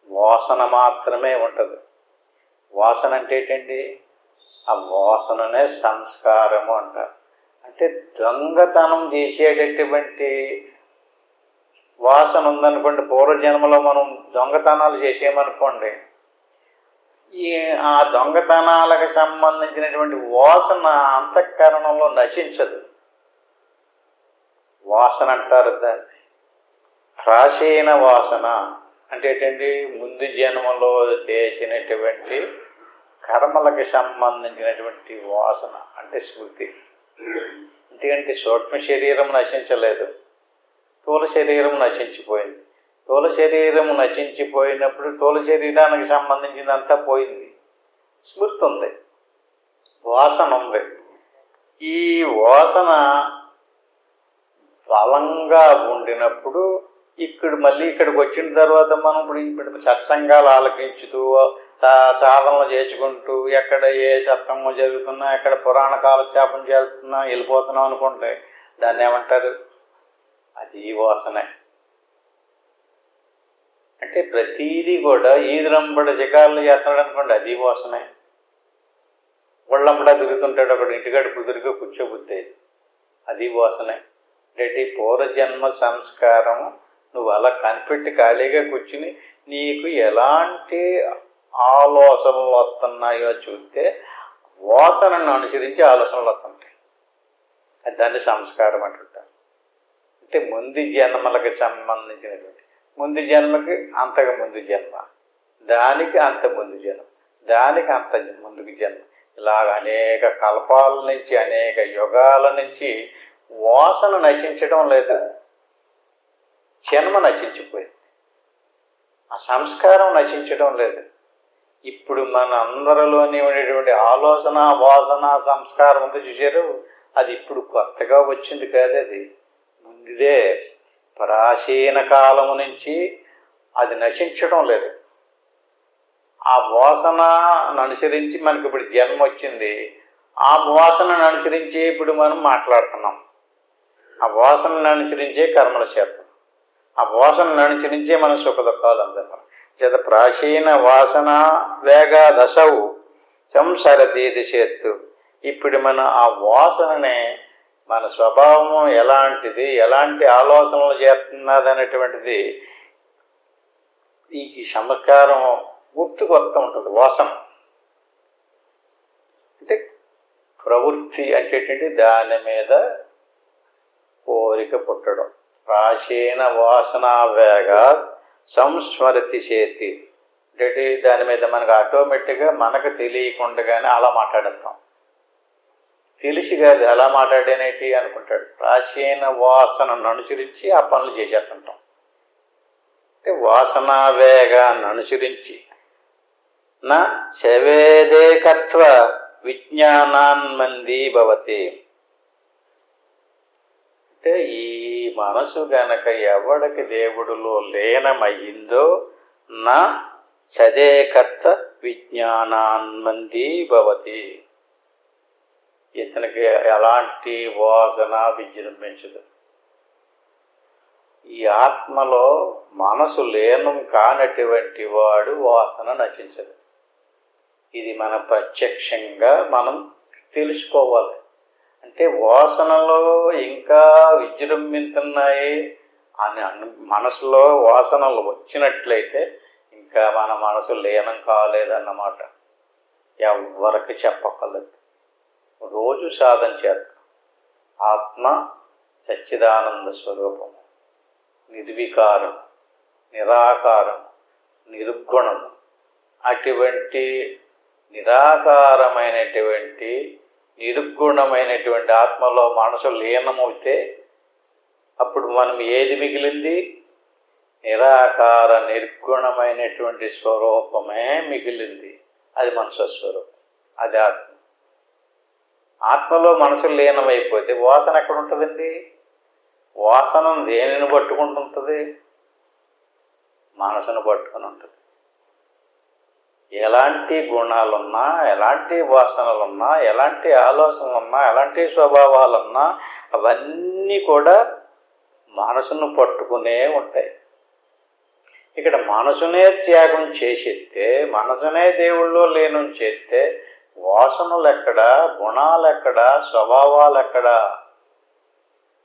వాసన మాత్రమే ఉంటుంది. వాసన అంటే ఏంటండి? ఆ వాసననే సంస్కారము అంటారు. అంటే దొంగతనం చేసేటటువంటి వాసన ఉందనుకోండి, పూర్వజన్మలో మనం దొంగతనాలు చేసేయమనుకోండి, ఆ దొంగతనాలకు సంబంధించినటువంటి వాసన అంతఃకరణంలో నశించదు. వాసన అంటారు దాన్ని. ప్రాచీన వాసన అంటే ఏంటండి? ముందు జన్మలో చేసినటువంటి కర్మలకు సంబంధించినటువంటి వాసన అంటే స్మృతి. ఎందుకంటే సూక్ష్మ శరీరం నశించలేదు, స్థూల శరీరం నశించిపోయింది. స్థూల శరీరం నశించిపోయినప్పుడు స్థూల శరీరానికి సంబంధించిందంతా పోయింది, స్మృతి ఉంది, వాసన ఉంది. ఈ వాసన బలంగా ఉండినప్పుడు మళ్ళీ ఇక్కడికి వచ్చిన తర్వాత మనం ఇప్పుడు సత్సంగాలు ఆలకించుతూ సాధనలు చేసుకుంటూ ఎక్కడ ఏ సత్సంగం జరుగుతున్నా, ఎక్కడ పురాణ కాలక్షేపం చేస్తున్నా వెళ్ళిపోతున్నాం అనుకుంటే దాన్ని ఏమంటారు? అది వాసనే. అంటే ప్రతీది కూడా ఈదురంబడ శిఖాలను చేస్తున్నాడు అనుకోండి, అది వాసనే. ఒళ్ళంపడా తిరుగుతుంటాడు, ఒకడు ఇంటికాడ కుదురుగా కూర్చోబుద్ది. అది వాసనే. అంటే పూర్వజన్మ సంస్కారం నువ్వు అలా కనిపెట్టి ఖాళీగా కూర్చుని నీకు ఎలాంటి ఆలోచనలు వస్తున్నాయో చూస్తే వాసనను అనుసరించి ఆలోచనలు వస్తుంటాయి. దాన్ని సంస్కారం అంటుంటారు. అంటే ముందు జన్మలకు సంబంధించినటువంటి, ముందు జన్మకి అంతకు ముందు జన్మ, దానికి అంత ముందు జన్మ, దానికి అంత ముందుకు జన్మ, ఇలాగ అనేక కల్పాల నుంచి అనేక యుగాల నుంచి వాసన నశించడం లేదు, జన్మ నశించిపోయింది, ఆ సంస్కారం నశించడం లేదు. ఇప్పుడు మన అందరిలోని ఉండేటువంటి ఆలోచన వాసన సంస్కారం ఉంది చూశారు, అది ఇప్పుడు కొత్తగా వచ్చింది కాదు, అది ముందుదే. ప్రాచీన కాలము నుంచి అది నశించడం లేదు. ఆ వాసనను అనుసరించి మనకి ఇప్పుడు జన్మ వచ్చింది, ఆ వాసనను అనుసరించి ఇప్పుడు మనం మాట్లాడుతున్నాం, ఆ వాసనను అనుసరించే కర్మలు చేస్తాం, ఆ వాసనను అనుసరించే మనం సుఖ దుఃఖాలు అందుతాం. చేత ప్రాచీన వాసన వేగ దశవు సంసరతి దిశేత్తు. ఇప్పుడు మన ఆ వాసననే మన స్వభావము ఎలాంటిది, ఎలాంటి ఆలోచనలు చేస్తున్నది అనేటువంటిది ఈ సంస్కారం గుర్తుకు వస్తూ ఉంటుంది. వాసన అంటే ప్రవృత్తి అంటే దాని మీద కోరిక పుట్టడం. ప్రాచీన వాసన వేగ సంస్మరతి చేతి అంటే దాని మీద మనకు ఆటోమేటిక్గా మనకు తెలియకుండానే అలా మాట్లాడతాం. తెలిసి కాదు అలా మాట్లాడేనేటి అనుకుంటాడు. ప్రాచీన వాసనను అనుసరించి ఆ పనులు చేసేస్తుంటాం. అంటే వాసనా వేగాన్ని అనుసరించి నా శవేదేకత్వ విజ్ఞానాన్మంది భవతి. అంటే ఈ మనసు గనక ఎవడికి దేవుడిలో లీనమయ్యిందో నా సదేకత్వ విజ్ఞానాన్మంది భవతి, ఇతనికి ఎలాంటి వాసన విజృంభించదు. ఈ ఆత్మలో మనసు లీనం కానటువంటి వాడు వాసన నశించదు. ఇది మన ప్రత్యక్షంగా మనం తెలుసుకోవాలి. అంటే వాసనలో ఇంకా విజృంభిస్తున్నాయి అని మనసులో వాసనలు వచ్చినట్లయితే ఇంకా మన మనసు లీనం కాలేదన్నమాట. ఎవరికి చెప్పగలదు. రోజు సాధన చేస్తాం. ఆత్మ సచ్చిదానంద స్వరూపము, నిర్వికారం, నిరాకారం, నిర్గుణం. అటువంటి నిరాకారమైనటువంటి నిర్గుణమైనటువంటి ఆత్మలో మనసు లీనమైతే అప్పుడు మనం ఏది మిగిలింది? నిరాకార నిర్గుణమైనటువంటి స్వరూపమే మిగిలింది. అది మన స్వస్వరూపం, అది ఆత్మ. ఆత్మలో మనసు లీనమైపోతే వాసన ఎక్కడ ఉంటుందండి? వాసన దేనిని పట్టుకుంటుంటుంది? మనసును పట్టుకుని ఉంటుంది. ఎలాంటి గుణాలున్నా, ఎలాంటి వాసనలున్నా, ఎలాంటి ఆలోచనలున్నా, ఎలాంటి స్వభావాలున్నా అవన్నీ కూడా మనసును పట్టుకునే ఉంటాయి. ఇక్కడ మనసునే త్యాగం చేసేస్తే, మనసునే దేవుళ్ళో లీనం చేస్తే వాసనలు ఎక్కడా, గుణాలు ఎక్కడా, స్వభావాలు ఎక్కడా?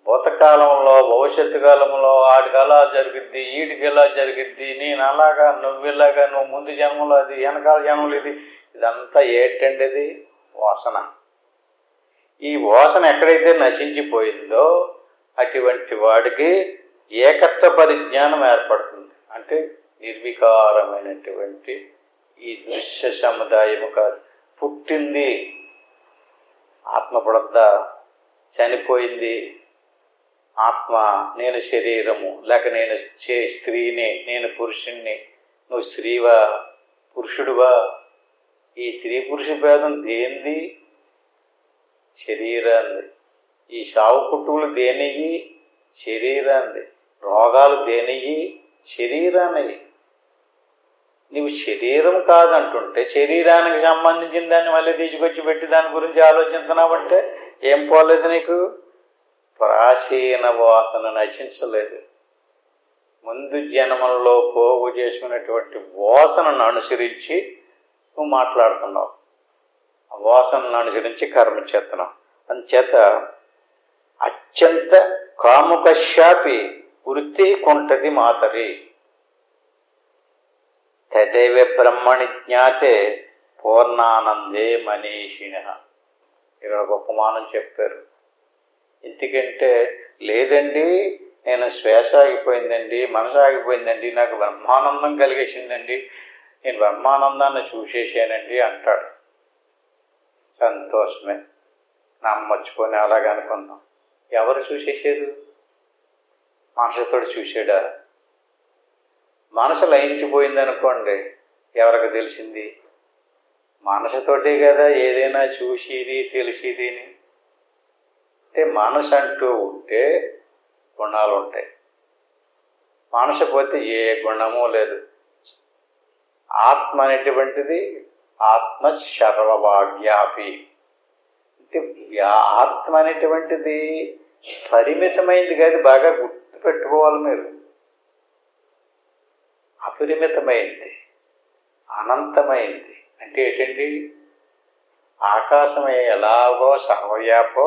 భూతకాలంలో భవిష్యత్తు కాలంలో ఆడికి ఎలా జరిగిద్ది, ఈడికి ఎలా జరిగిద్ది, నేను అలాగా, నువ్విలాగా, నువ్వు ముందు జన్మలో అది, వెనకాల జన్మలు ఇది, ఇదంతా ఏంటండి? ఇది వాసన. ఈ వాసన ఎక్కడైతే నశించిపోయిందో అటువంటి వాడికి ఏకత్వ పరిజ్ఞానం ఏర్పడుతుంది. అంటే నిర్వికారమైనటువంటి ఈ దృశ్య సముదాయము కాదు. పుట్టింది ఆత్మ, పుడద్దా, చనిపోయింది ఆత్మ. నేను శరీరము, లేక నేను స్త్రీని, నేను పురుషుణ్ణి, నువ్వు స్త్రీవా పురుషుడువా? ఈ స్త్రీ పురుష భేదం దేనిది? శరీరాన్ని. ఈ సావు పుట్టువులు దేనివి? శరీరాన్ని. రోగాలు దేనివి? శరీరాన్ని. నువ్వు శరీరం కాదంటుంటే శరీరానికి సంబంధించిన దాన్ని మళ్ళీ తీసుకొచ్చి పెట్టి దాని గురించి ఆలోచిస్తున్నావంటే ఏం పోలేదు నీకు? ప్రాచీన వాసన నశించలేదు. ముందు జన్మల్లో పోగు చేసుకున్నటువంటి వాసనను అనుసరించి నువ్వు మాట్లాడుతున్నావు. వాసనను అనుసరించి కర్మ చేస్తున్నాం. అందుచేత అత్యంత కాముకశాపి వృత్తి కొంటది మాతరి తదైవ బ్రహ్మణి జ్ఞాతే పూర్ణానందే మనీషిణ. ఇక్కడ ఒక ఉపమానం చెప్పారు. ఎందుకంటే లేదండి, నేను శ్వాస ఆగిపోయిందండి, మనసు ఆగిపోయిందండి, నాకు బ్రహ్మానందం కలిగేసిందండి, నేను బ్రహ్మానందాన్ని చూసేసానండి అంటాడు. సంతోషమే, నమ్మొచ్చుకొని అలాగ అనుకుందాం. ఎవరు చూసేసారు? మనసుతో చూసాడా? మనసు లయించిపోయింది అనుకోండి, ఎవరికి తెలిసింది? మనసుతోటే కదా ఏదైనా చూసేది తెలిసేది. అంటే మనసు అంటూ ఉంటే గుణాలు ఉంటాయి. మనసు పోతే ఏ గుణము లేదు. ఆత్మ అనేటువంటిది ఆత్మ సర్వభాగ్యాపి. అంటే ఆత్మ అనేటువంటిది పరిమితమైంది కాదు, బాగా గుర్తు పెట్టుకోవాలి మీరు. అపరిమితమైంది, అనంతమైంది. అంటే ఏంటండి? ఆకాశమే ఎలాగో సర్వవ్యాపో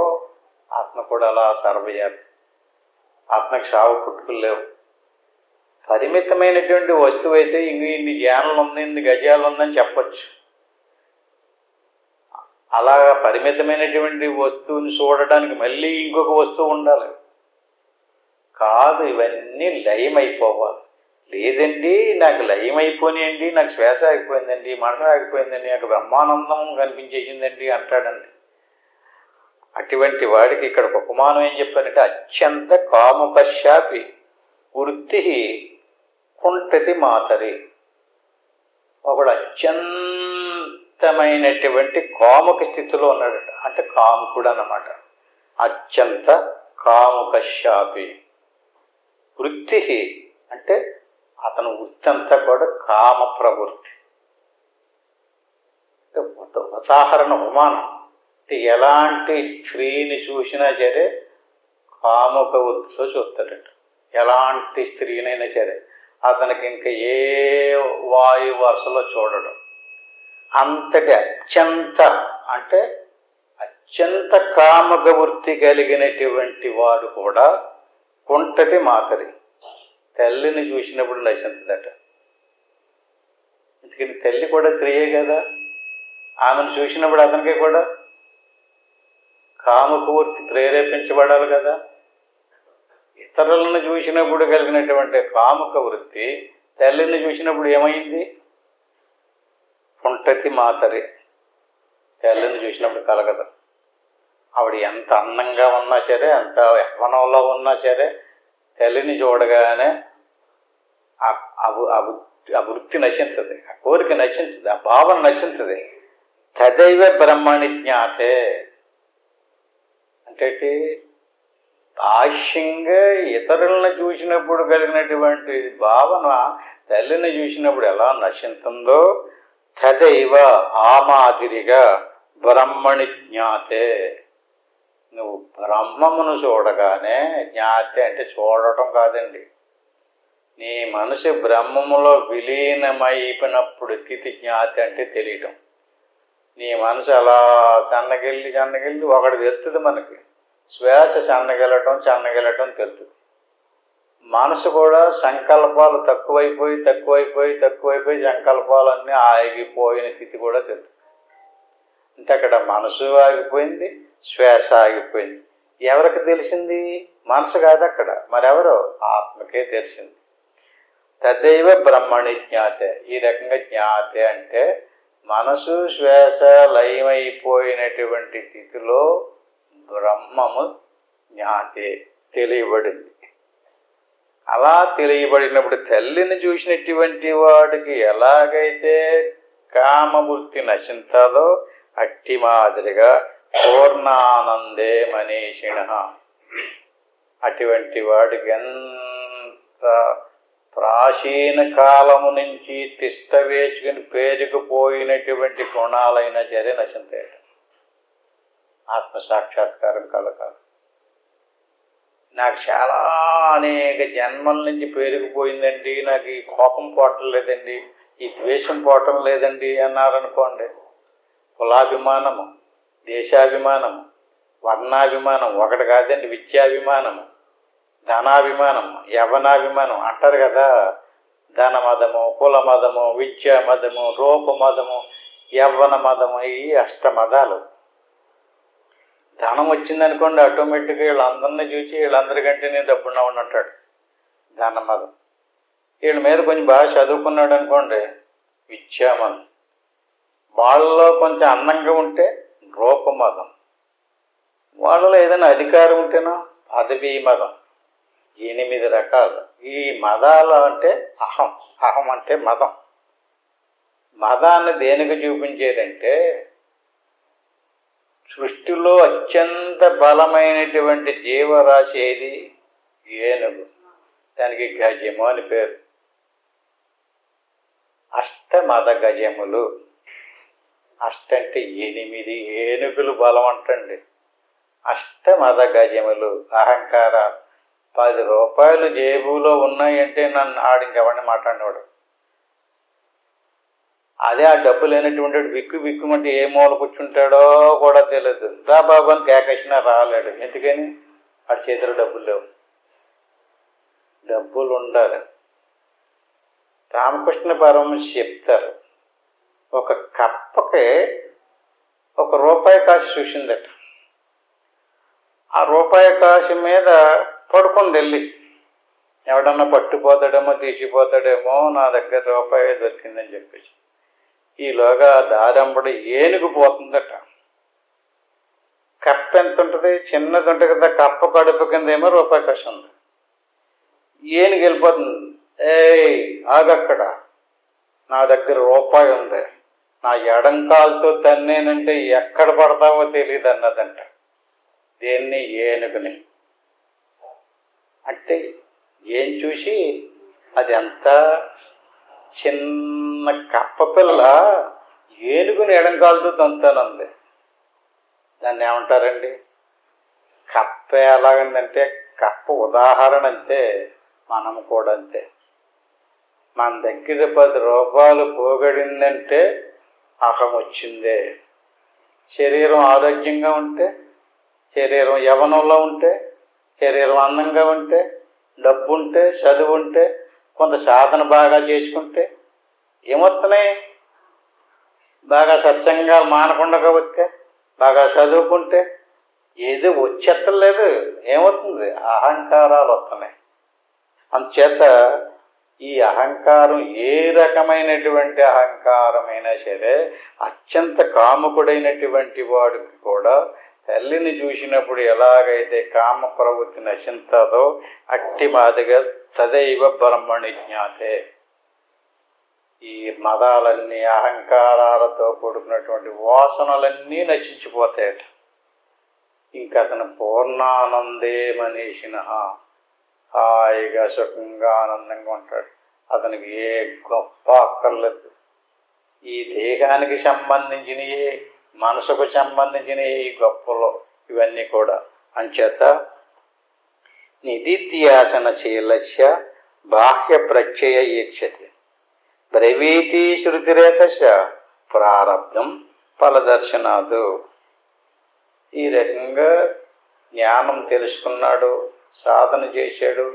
ఆత్మ కూడా అలా సర్వవ్యాపి. ఆత్మకి సావు పుట్టుకులు లేవు. పరిమితమైనటువంటి వస్తువు అయితే ఇన్ని జ్ఞానాలు ఉంది, ఇన్ని గజాలు ఉందని చెప్పచ్చు. అలాగా పరిమితమైనటువంటి వస్తువుని చూడడానికి మళ్ళీ ఇంకొక వస్తువు ఉండాలి. కాదు, ఇవన్నీ లయమైపోవాలి. లేదండి, నాకు లయం అయిపోయినాయండి, నాకు శ్వాస ఆగిపోయిందండి, మనసు ఆగిపోయిందండి, నాకు బ్రహ్మానందం కనిపించేసిందండి అంటాడండి. అటువంటి వాడికి ఇక్కడ ఉపమానం ఏం చెప్పారంటే అత్యంత కాముకశాపి వృత్తి కుంటతి మాతరి. ఒకడు అత్యంతమైనటువంటి కాముక స్థితిలో ఉన్నాడట. అంటే కాముకుడు అన్నమాట. అత్యంత కాముకశాపి వృత్తి అంటే అతను వృత్తి అంతా కూడా కామ ప్రవృత్తి. ఉదాహరణ ఉపమానం అంటే ఎలాంటి స్త్రీని చూసినా సరే కాముక వృత్తితో చూస్తాడట. ఎలాంటి స్త్రీనైనా సరే అతనికి ఇంకా ఏ వాయు వరుసలో చూడడం. అంతటి అత్యంత అంటే అత్యంత కాముక వృత్తి కలిగినటువంటి వాడు కూడా కుంటతి మాతరి. తల్లిని చూసినప్పుడు నశించదట. ఎందుకని తల్లి కూడా స్త్రీయే కదా. ఆమెను చూసినప్పుడు అతనికి కూడా కాముక వృత్తి ప్రేరేపించబడాలి కదా. ఇతరులను చూసినప్పుడు కలిగినటువంటి కాముక వృత్తి తల్లిని చూసినప్పుడు ఏమైంది? కుంటతి మాతరి. తల్లిని చూసినప్పుడు కలగదు. ఆవిడ ఎంత అందంగా ఉన్నా సరే, ఎంత యవ్వనంలో ఉన్నా సరే, తల్లిని చూడగానే ఆ వృత్తి నశించదు, ఆ కోరిక నశించదు, ఆ భావన నశించదు. తదైవ బ్రహ్మణి జ్ఞాతే అంటే బాహ్యంగా ఇతరులను చూసినప్పుడు కలిగినటువంటి భావన తల్లిని చూసినప్పుడు ఎలా నశింతుందో తదైవ ఆ మాదిరిగా బ్రహ్మణి జ్ఞాతే. నువ్వు బ్రహ్మమును చూడగానే, జ్ఞాతే అంటే చూడటం కాదండి, నీ మనసు బ్రహ్మములో విలీనమైపోయినప్పుడు స్థితి జ్ఞాతి అంటే తెలియటం. నీ మనసు అలా సన్నగిల్లి ఒకటి తెలుస్తుంది మనకి. శ్వాస సన్నగిల్లటం తెలుస్తుంది. మనసు కూడా సంకల్పాలు తక్కువైపోయి సంకల్పాలన్నీ ఆగిపోయిన స్థితి కూడా తెలుస్తుంది. అంటే అక్కడ మనసు ఆగిపోయింది, శ్వాస ఆగిపోయింది. ఎవరికి తెలిసింది? మనసు కాదు అక్కడ, మరెవరో ఆత్మకే తెలిసింది. తదైవ బ్రహ్మణి జ్ఞాతే. ఈ రకంగా జ్ఞాతే అంటే మనసు శ్వాస లయమైపోయినటువంటి స్థితిలో బ్రహ్మము జ్ఞాతే తెలియబడింది. అలా తెలియబడినప్పుడు తల్లిని చూసినటువంటి వాడికి ఎలాగైతే కామవృత్తి నశించాలో అట్టి మాదిరిగా పూర్ణానందే మనీషిణ. అటువంటి వాడికి ఎంత ప్రాచీన కాలము నుంచి తిష్ట వేసుకుని పేరుకుపోయినటువంటి గుణాలైనా సరే నశింతాయి. ఆత్మసాక్షాత్కారం కలగాలి. నాకు చాలా అనేక జన్మల నుంచి పేరుకుపోయిందండి, నాకు ఈ కోపం పోవటం లేదండి, ఈ ద్వేషం పోవటం లేదండి అన్నారనుకోండి, కులాభిమానము, దేశాభిమానము, వర్ణాభిమానం, ఒకటి కాదండి, విద్యాభిమానము, ధనాభిమానం, యవనాభిమానం అంటారు కదా. ధన మదము, కుల మదము, విద్యా మదము, రూప మదము, యవ్వన మదము, ఈ అష్టమదాలు. ధనం వచ్చిందనుకోండి, ఆటోమేటిక్గా వీళ్ళందరినీ చూసి వీళ్ళందరికంటే నేను డబ్బున్నవాడిని అంటాడు, ధన మదం. వీళ్ళ మీద కొంచెం బాగా చదువుకున్నాడు అనుకోండి, విద్యామదం. వాళ్ళలో కొంచెం అందంగా ఉంటే రూపమదం. వాళ్ళలో ఏదైనా అధికారం ఉంటేనో పదవీ మదం. 8 రకాలు. ఈ మదాలు అంటే అహం. అహం అంటే మదం. మదాన్ని దేనికి చూపించేదంటే, సృష్టిలో అత్యంత బలమైనటువంటి జీవరాశి ఏది? ఏనుగు. దానికి గజము అని పేరు. అష్టమద గజములు. అష్ట అంటే 8 ఏనుగులు బలం అంటండి. అష్టమద గజములు. అహంకార 10 రూపాయలు జేబులో ఉన్నాయంటే నన్ను ఆడింకెవడిని మాట్లాడినవాడు. అదే ఆ డబ్బు లేనటువంటి విక్కు విక్కుమంటే ఏ మూల కూర్చుంటాడో కూడా తెలియదు. రా బాబు అని కేకేసినా రాలేడు. ఎందుకని? వాడి చేతిలో డబ్బులు లేవు. డబ్బులు ఉండాలి. రామకృష్ణ పరమహంస చెప్తారు, ఒక కప్పకి ₹1 కాసు చూసిందట. ఆ రూపాయి కాసు మీద పడుకుంది వెళ్ళి. ఎవడన్నా పట్టుపోతాడేమో, తీసిపోతాడేమో, నా దగ్గర రూపాయి దొరికిందని చెప్పేసి. ఈలోగా దారంబడి ఏనుగు పోతుందట. కప్ప ఎంత ఉంటుంది? చిన్నది ఉంటుంది కదా. కప్ప కడుపు కింద ఏమో రూపాయి కాసు ఉంది. ఏనుగు వెళ్ళిపోతుంది. ఏయ్ ఆగక్కడ, నా దగ్గర రూపాయి ఉంది, నా ఎడంకాలతో తన్నేనంటే ఎక్కడ పడతావో తెలియదు అన్నదంట. దేన్ని? ఏనుగుని. అంటే ఏం చూసి? అది ఎంత చిన్న కప్ప పిల్ల ఏనుగుని ఎడంకాలతో తంతానంది. దాన్ని ఏమంటారండి? కప్ప ఎలాగందంటే, కప్ప ఉదాహరణ అంతే, మనం కూడా అంతే. మన దగ్గర 10 రూపాయలు పోగడిందంటే అహం వచ్చిందే. శరీరం ఆరోగ్యంగా ఉంటే, శరీరం యవ్వనంలో ఉంటే, శరీరం అందంగా ఉంటే, డబ్బు ఉంటే, చదువు ఉంటే, కొంత సాధన బాగా చేసుకుంటే ఏమవుతున్నాయి? బాగా సత్సంగా మానకుండా వస్తే, బాగా చదువుకుంటే ఏదో వచ్చేత్తలేదు. ఏమవుతుంది? అహంకారాలు వస్తున్నాయి. అందుచేత ఈ అహంకారం ఏ రకమైనటువంటి అహంకారమైనా సరే, అత్యంత కాముకుడైనటువంటి వాడికి కూడా తల్లిని చూసినప్పుడు ఎలాగైతే కామ ప్రవృత్తి నశించదో అట్టి మాదిగా తదైవ బ్రహ్మణి జ్ఞాతే. ఈ మదాలన్నీ, అహంకారాలతో కూడుకున్నటువంటి వాసనలన్నీ నశించిపోతాయట. ఇంకా అతను పూర్ణానందే మనీషిన, హాయిగా సుఖంగా ఆనందంగా ఉంటాడు. అతనికి ఏ గొప్ప అక్కర్లేదు. ఈ దేహానికి సంబంధించినవి, మనసుకు సంబంధించినవి ఈ గొప్పలో ఇవన్నీ కూడా. అంచేత నిదిధ్యాసన శీలస్య బాహ్య ప్రత్యయ ఈక్షతి బ్రవీతి శృతిరేతశ ప్రారబ్ధం ఫలదర్శనాదు. ఈ రకంగా జ్ఞానం తెలుసుకున్నాడు, సాధన చేశాడు,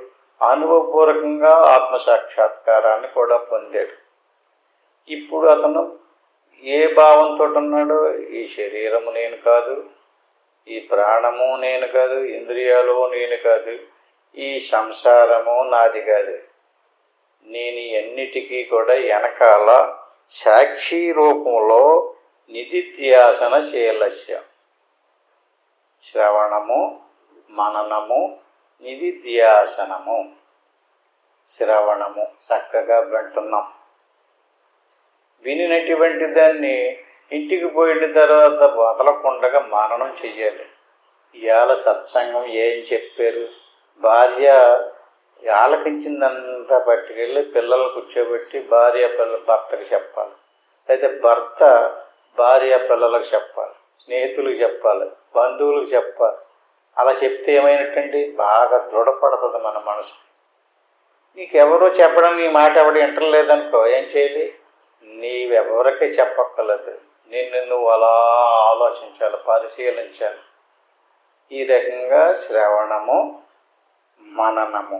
అనుభవపూర్వకంగా ఆత్మసాక్షాత్కారాన్ని కూడా పొందాడు. ఇప్పుడు అతను ఏ భావంతో ఉన్నాడో, ఈ శరీరము నేను కాదు, ఈ ప్రాణము నేను కాదు, ఇంద్రియాలు నేను కాదు, ఈ సంసారము నాది కాదు, నేను ఎన్నిటికీ కూడా వెనకాల సాక్షి రూపంలో నిదిధ్యాసన శీలస్య, శ్రవణము, మననము, నిదిధ్యాసనము. శ్రవణము చక్కగా వింటున్నాం. వినినటువంటి దాన్ని ఇంటికి పోయిన తర్వాత వదలకుండగా మననం చెయ్యాలి. ఇవాళ సత్సంగం ఏం చెప్పారు? భార్య ఆలకించిందంతా పట్టుకెళ్ళి పిల్లలు కూర్చోబెట్టి భార్య భర్తకి చెప్పాలి, అయితే భర్త భార్య పిల్లలకు చెప్పాలి, స్నేహితులకు చెప్పాలి, బంధువులకు చెప్పాలి. అలా చెప్తే ఏమైనట్టండి? బాగా దృఢపడుతుంది మన మనసు. నీకెవరో చెప్పడం, నీ మాట ఎవడు వింటలేదనుకో, ఏం చేయాలి? నీవెవరికీ చెప్పక్కర్లేదు, నిన్ను నువ్వు అలా ఆలోచించాలి, పరిశీలించాలి. ఈ రకంగా శ్రవణము, మననము.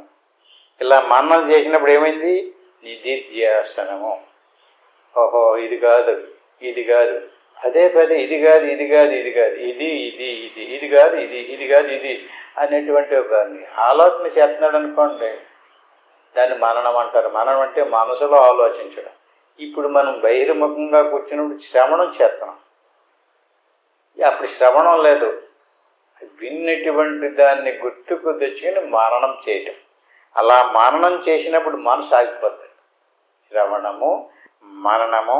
ఇలా మననం చేసినప్పుడు ఏమైంది? నిధిధ్యాసనము. ఓహో, ఇది కాదు, ఇది కాదు, అదే పదే ఇది కాదు, ఇది కాదు, ఇది కాదు, ఇది ఇది ఇది ఇది కాదు, ఇది ఇది కాదు, ఇది అనేటువంటి ఒక ఆలోచన చేస్తున్నాడు అనుకోండి, దాన్ని మననం అంటారు. మననం అంటే మనసులో ఆలోచించడం. ఇప్పుడు మనం బహిర్ముఖంగా కూర్చున్నప్పుడు శ్రవణం చేస్తున్నాం. అప్పుడు శ్రవణం లేదు, విన్నటువంటి దాన్ని గుర్తుకు తెచ్చుకుని మననం చేయటం. అలా మననం చేసినప్పుడు మనసు ఆగిపోతుంది. శ్రవణము, మననము,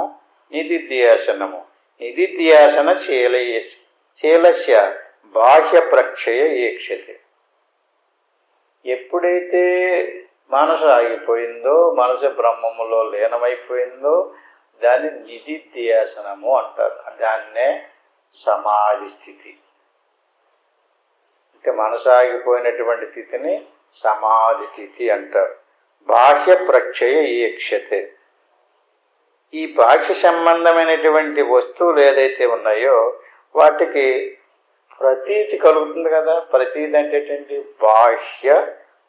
నిధిధ్యాసనము. నిధిధ్యాసన శీలస్య బాహ్య ప్రక్షయ ఈక్షతే. ఎప్పుడైతే మనసు ఆగిపోయిందో, మనసు బ్రహ్మములో లీనమైపోయిందో దాన్ని నిధిధ్యాసనము అంటారు. దాన్నే సమాధి స్థితి అంటే మనసు ఆగిపోయినటువంటి స్థితిని సమాధి స్థితి అంటారు. బాహ్య ప్రక్షయ ఈక్షతే. ఈ బాహ్య సంబంధమైనటువంటి వస్తువులు ఏదైతే ఉన్నాయో వాటికి ప్రతీతి కలుగుతుంది కదా. ప్రతీతి అంటే ఏంటి? బాహ్య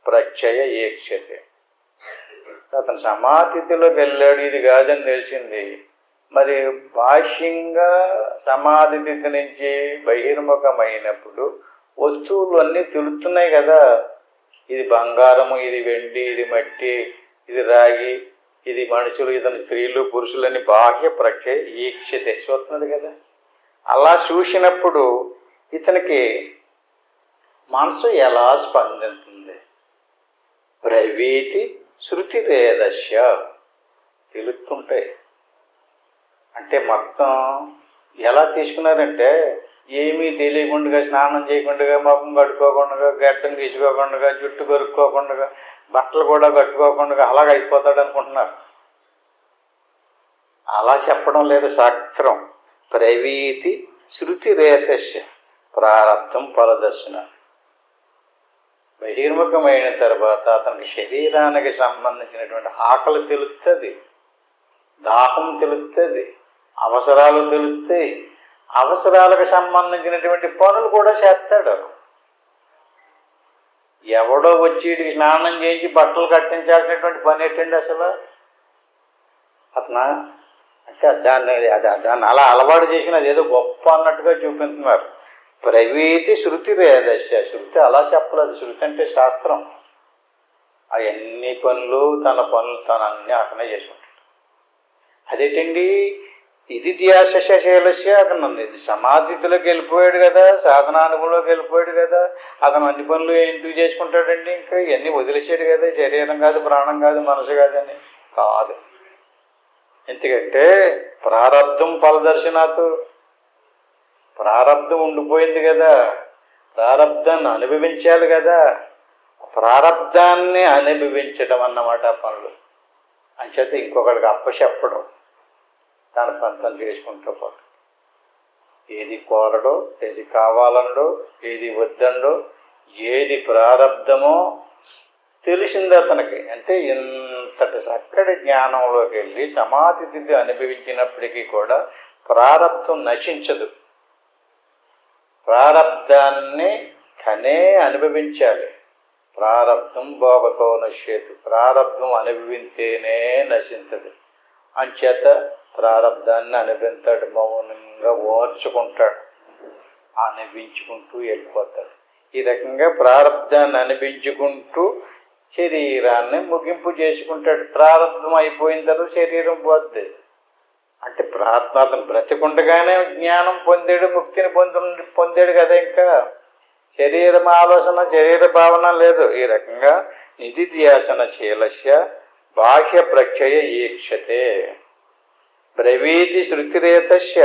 ప్రక్షయ ఈక్షతే. అతను సమాధిలోకి వెళ్ళాడు, ఇది కాదని తెలిసింది. మరి బాహ్యంగా సమాధి స్థితి నుంచి బహిర్ముఖమైనప్పుడు వస్తువులు అన్నీ తెలుస్తున్నాయి కదా. ఇది బంగారము, ఇది వెండి, ఇది మట్టి, ఇది రాగి, ఇది మనుషులు, ఇతని స్త్రీలు, పురుషులని బాహ్య ప్రక్షయ ఈక్షతే చూస్తున్నాడు కదా. అలా చూసినప్పుడు ఇతనికి మనసు ఎలా స్పందిస్తుంది? ప్రవీతి శృతి రేదస్య. తెలుస్తుంటాయి. అంటే మొత్తం ఎలా తీసుకున్నారంటే, ఏమీ తెలియకుండా, స్నానం చేయకుండా, ముఖం కట్టుకోకుండా, గడ్డం తీసుకోకుండా, జుట్టు కొరుక్కోకుండా, బట్టలు కూడా కట్టుకోకుండా అలాగ అయిపోతాడు అనుకుంటున్నారు. అలా చెప్పడం లేదు శాస్త్రం. ప్రవీతి శృతి రేతస్య ప్రారబ్ధం ఫలదర్శన. బహిర్ముఖమైన తర్వాత అతనికి శరీరానికి సంబంధించినటువంటి ఆకలి తెలుస్తుంది, దాహం తెలుస్తుంది, అవసరాలు తెలుస్తాయి. అవసరాలకు సంబంధించినటువంటి పనులు కూడా చేస్తాడు. ఎవడో వచ్చి వీటికి స్నానం చేయించి బట్టలు కట్టించాల్సినటువంటి పని ఏంటండి అసలు? అతను అంటే దాన్ని అలా అలవాటు చేసిన అదేదో గొప్ప అన్నట్టుగా చూపిస్తున్నారు. ప్రవీతి శృతి రేదస్య. శృతి అలా చెప్పలేదు. శృతి అంటే శాస్త్రం. అవన్నీ పనులు తన పనులు తను అన్నీ అతనే చేసుకుంటాడు. అదేంటండి? ఇది ధ్యాసశీలస్య. అతను సమాధిలోకి వెళ్ళిపోయాడు కదా, సాధనానుభవంలోకి వెళ్ళిపోయాడు కదా. అతను అన్ని పనులు ఎందుకు చేసుకుంటాడండి? ఇంకా ఇవన్నీ వదిలేసాడు కదా. శరీరం కాదు, ప్రాణం కాదు, మనసు కాదని కాదు. ఎందుకంటే ప్రారబ్ధం ఫలదర్శనాత్. ప్రారబ్ధం ఉండిపోయింది కదా, ప్రారబ్ధాన్ని అనుభవించాలి కదా. ప్రారబ్ధాన్ని అనుభవించడం అన్నమాట పనులు. అంచేత ఇంకొకరికి అప్పచెప్పడం, తన పంతం చేసుకుంటూ పోతాడు. ఏది కోరడో, ఏది కావాలనడో, ఏది వద్దండో, ఏది ప్రారబ్ధమో తెలిసింది అతనికి. అంటే ఇంతటి చక్కటి జ్ఞానంలోకి వెళ్ళి సమాధి స్థితి అనుభవించినప్పటికీ కూడా ప్రారబ్ధం నశించదు. ప్రారబ్ధాన్ని తనే అనుభవించాలి. ప్రారబ్ధం భోగతో నశ్యేతు. ప్రారబ్ధం అనుభవించేనే నశించదు. అంచేత ప్రారబ్ధాన్ని అనుభవించాడు. మౌనంగా ఓర్చుకుంటాడు, అనుభవించుకుంటూ వెళ్ళిపోతాడు. ఈ రకంగా ప్రారబ్ధాన్ని అనుభవించుకుంటూ శరీరాన్ని ముగింపు చేసుకుంటాడు. ప్రారబ్ధం అయిపోయిన తర్వాత శరీరం పోద్ది. అంటే అతను బ్రతికుండగానే జ్ఞానం పొందాడు, ముక్తిని పొందాడు కదా. ఇంకా శరీరం ఆలోచన, శరీర భావన లేదు. ఈ రకంగా నిధిధ్యాసన శీలస్య బాహ్య ప్రక్షయ ఈక్షతే. బ్రవీతి శృతిరేతస్య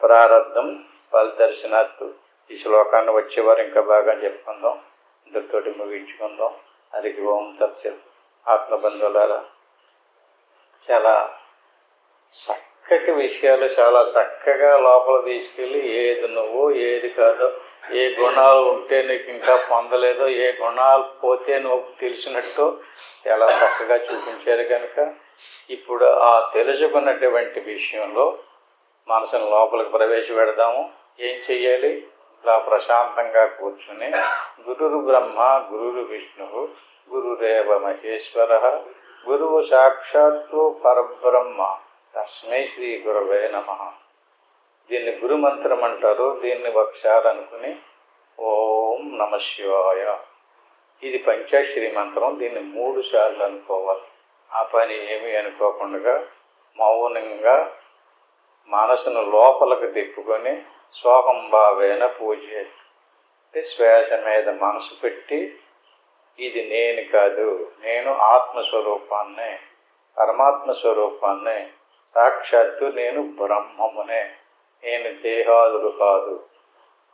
ప్రారబ్ధం ఫలదర్శనాత్. ఈ శ్లోకాన్ని వచ్చేవారు ఇంకా బాగా చెప్పుకుందాం. ఇంతటితోటి ముగించుకుందాం. హరికి ఓం తత్సత్. ఆత్మబంధువులారా, చాలా చక్కటి విషయాలు చాలా చక్కగా లోపల తీసుకెళ్ళి ఏది నువ్వు ఏది కాదో, ఏ గుణాలు ఉంటే నీకు ఇంకా పొందలేదో, ఏ గుణాలు పోతే నువ్వు తెలిసినట్టు చాలా చక్కగా చూపించారు కనుక ఇప్పుడు ఆ తెలుసుకున్నటువంటి విషయంలో మనసును లోపలికి ప్రవేశపెడదాము. ఏం చెయ్యాలి? ఇలా ప్రశాంతంగా కూర్చుని గురురు బ్రహ్మ గురురు విష్ణు గురురేవ మహేశ్వర గురువు సాక్షాత్తు పరబ్రహ్మ తస్మై శ్రీ గురవే నమః. దీన్ని గురుమంత్రం అంటారు. దీన్ని ఒకసారి అనుకుని ఓం నమ శివాయ, ఇది పంచాక్షరి మంత్రం. దీన్ని 3 సార్లు అనుకోవాలి. ఆ పని ఏమీ అనుకోకుండా మౌనంగా మనసును లోపలికి తిప్పుకొని సోహం భావేన పూజ అంటే శ్వాస మీద మనసు పెట్టి, ఇది నేను కాదు, నేను ఆత్మస్వరూపాన్నే, పరమాత్మ స్వరూపాన్నే, సాక్షాత్తు నేను బ్రహ్మమునే, నేను దేహాదులు కాదు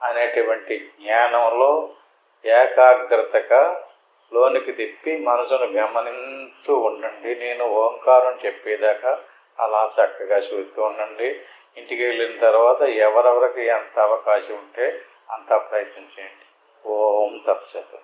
అనేటువంటి జ్ఞానంలో ఏకాగ్రతగా లోనికి తిప్పి మనసును గమనిస్తూ ఉండండి. నేను ఓంకారం చెప్పేదాకా అలా చక్కగా చూస్తూ ఉండండి. ఇంటికి వెళ్ళిన తర్వాత ఎవరెవరికి ఎంత అవకాశం ఉంటే అంత ప్రయత్నం చేయండి. ఓం తత్సత్.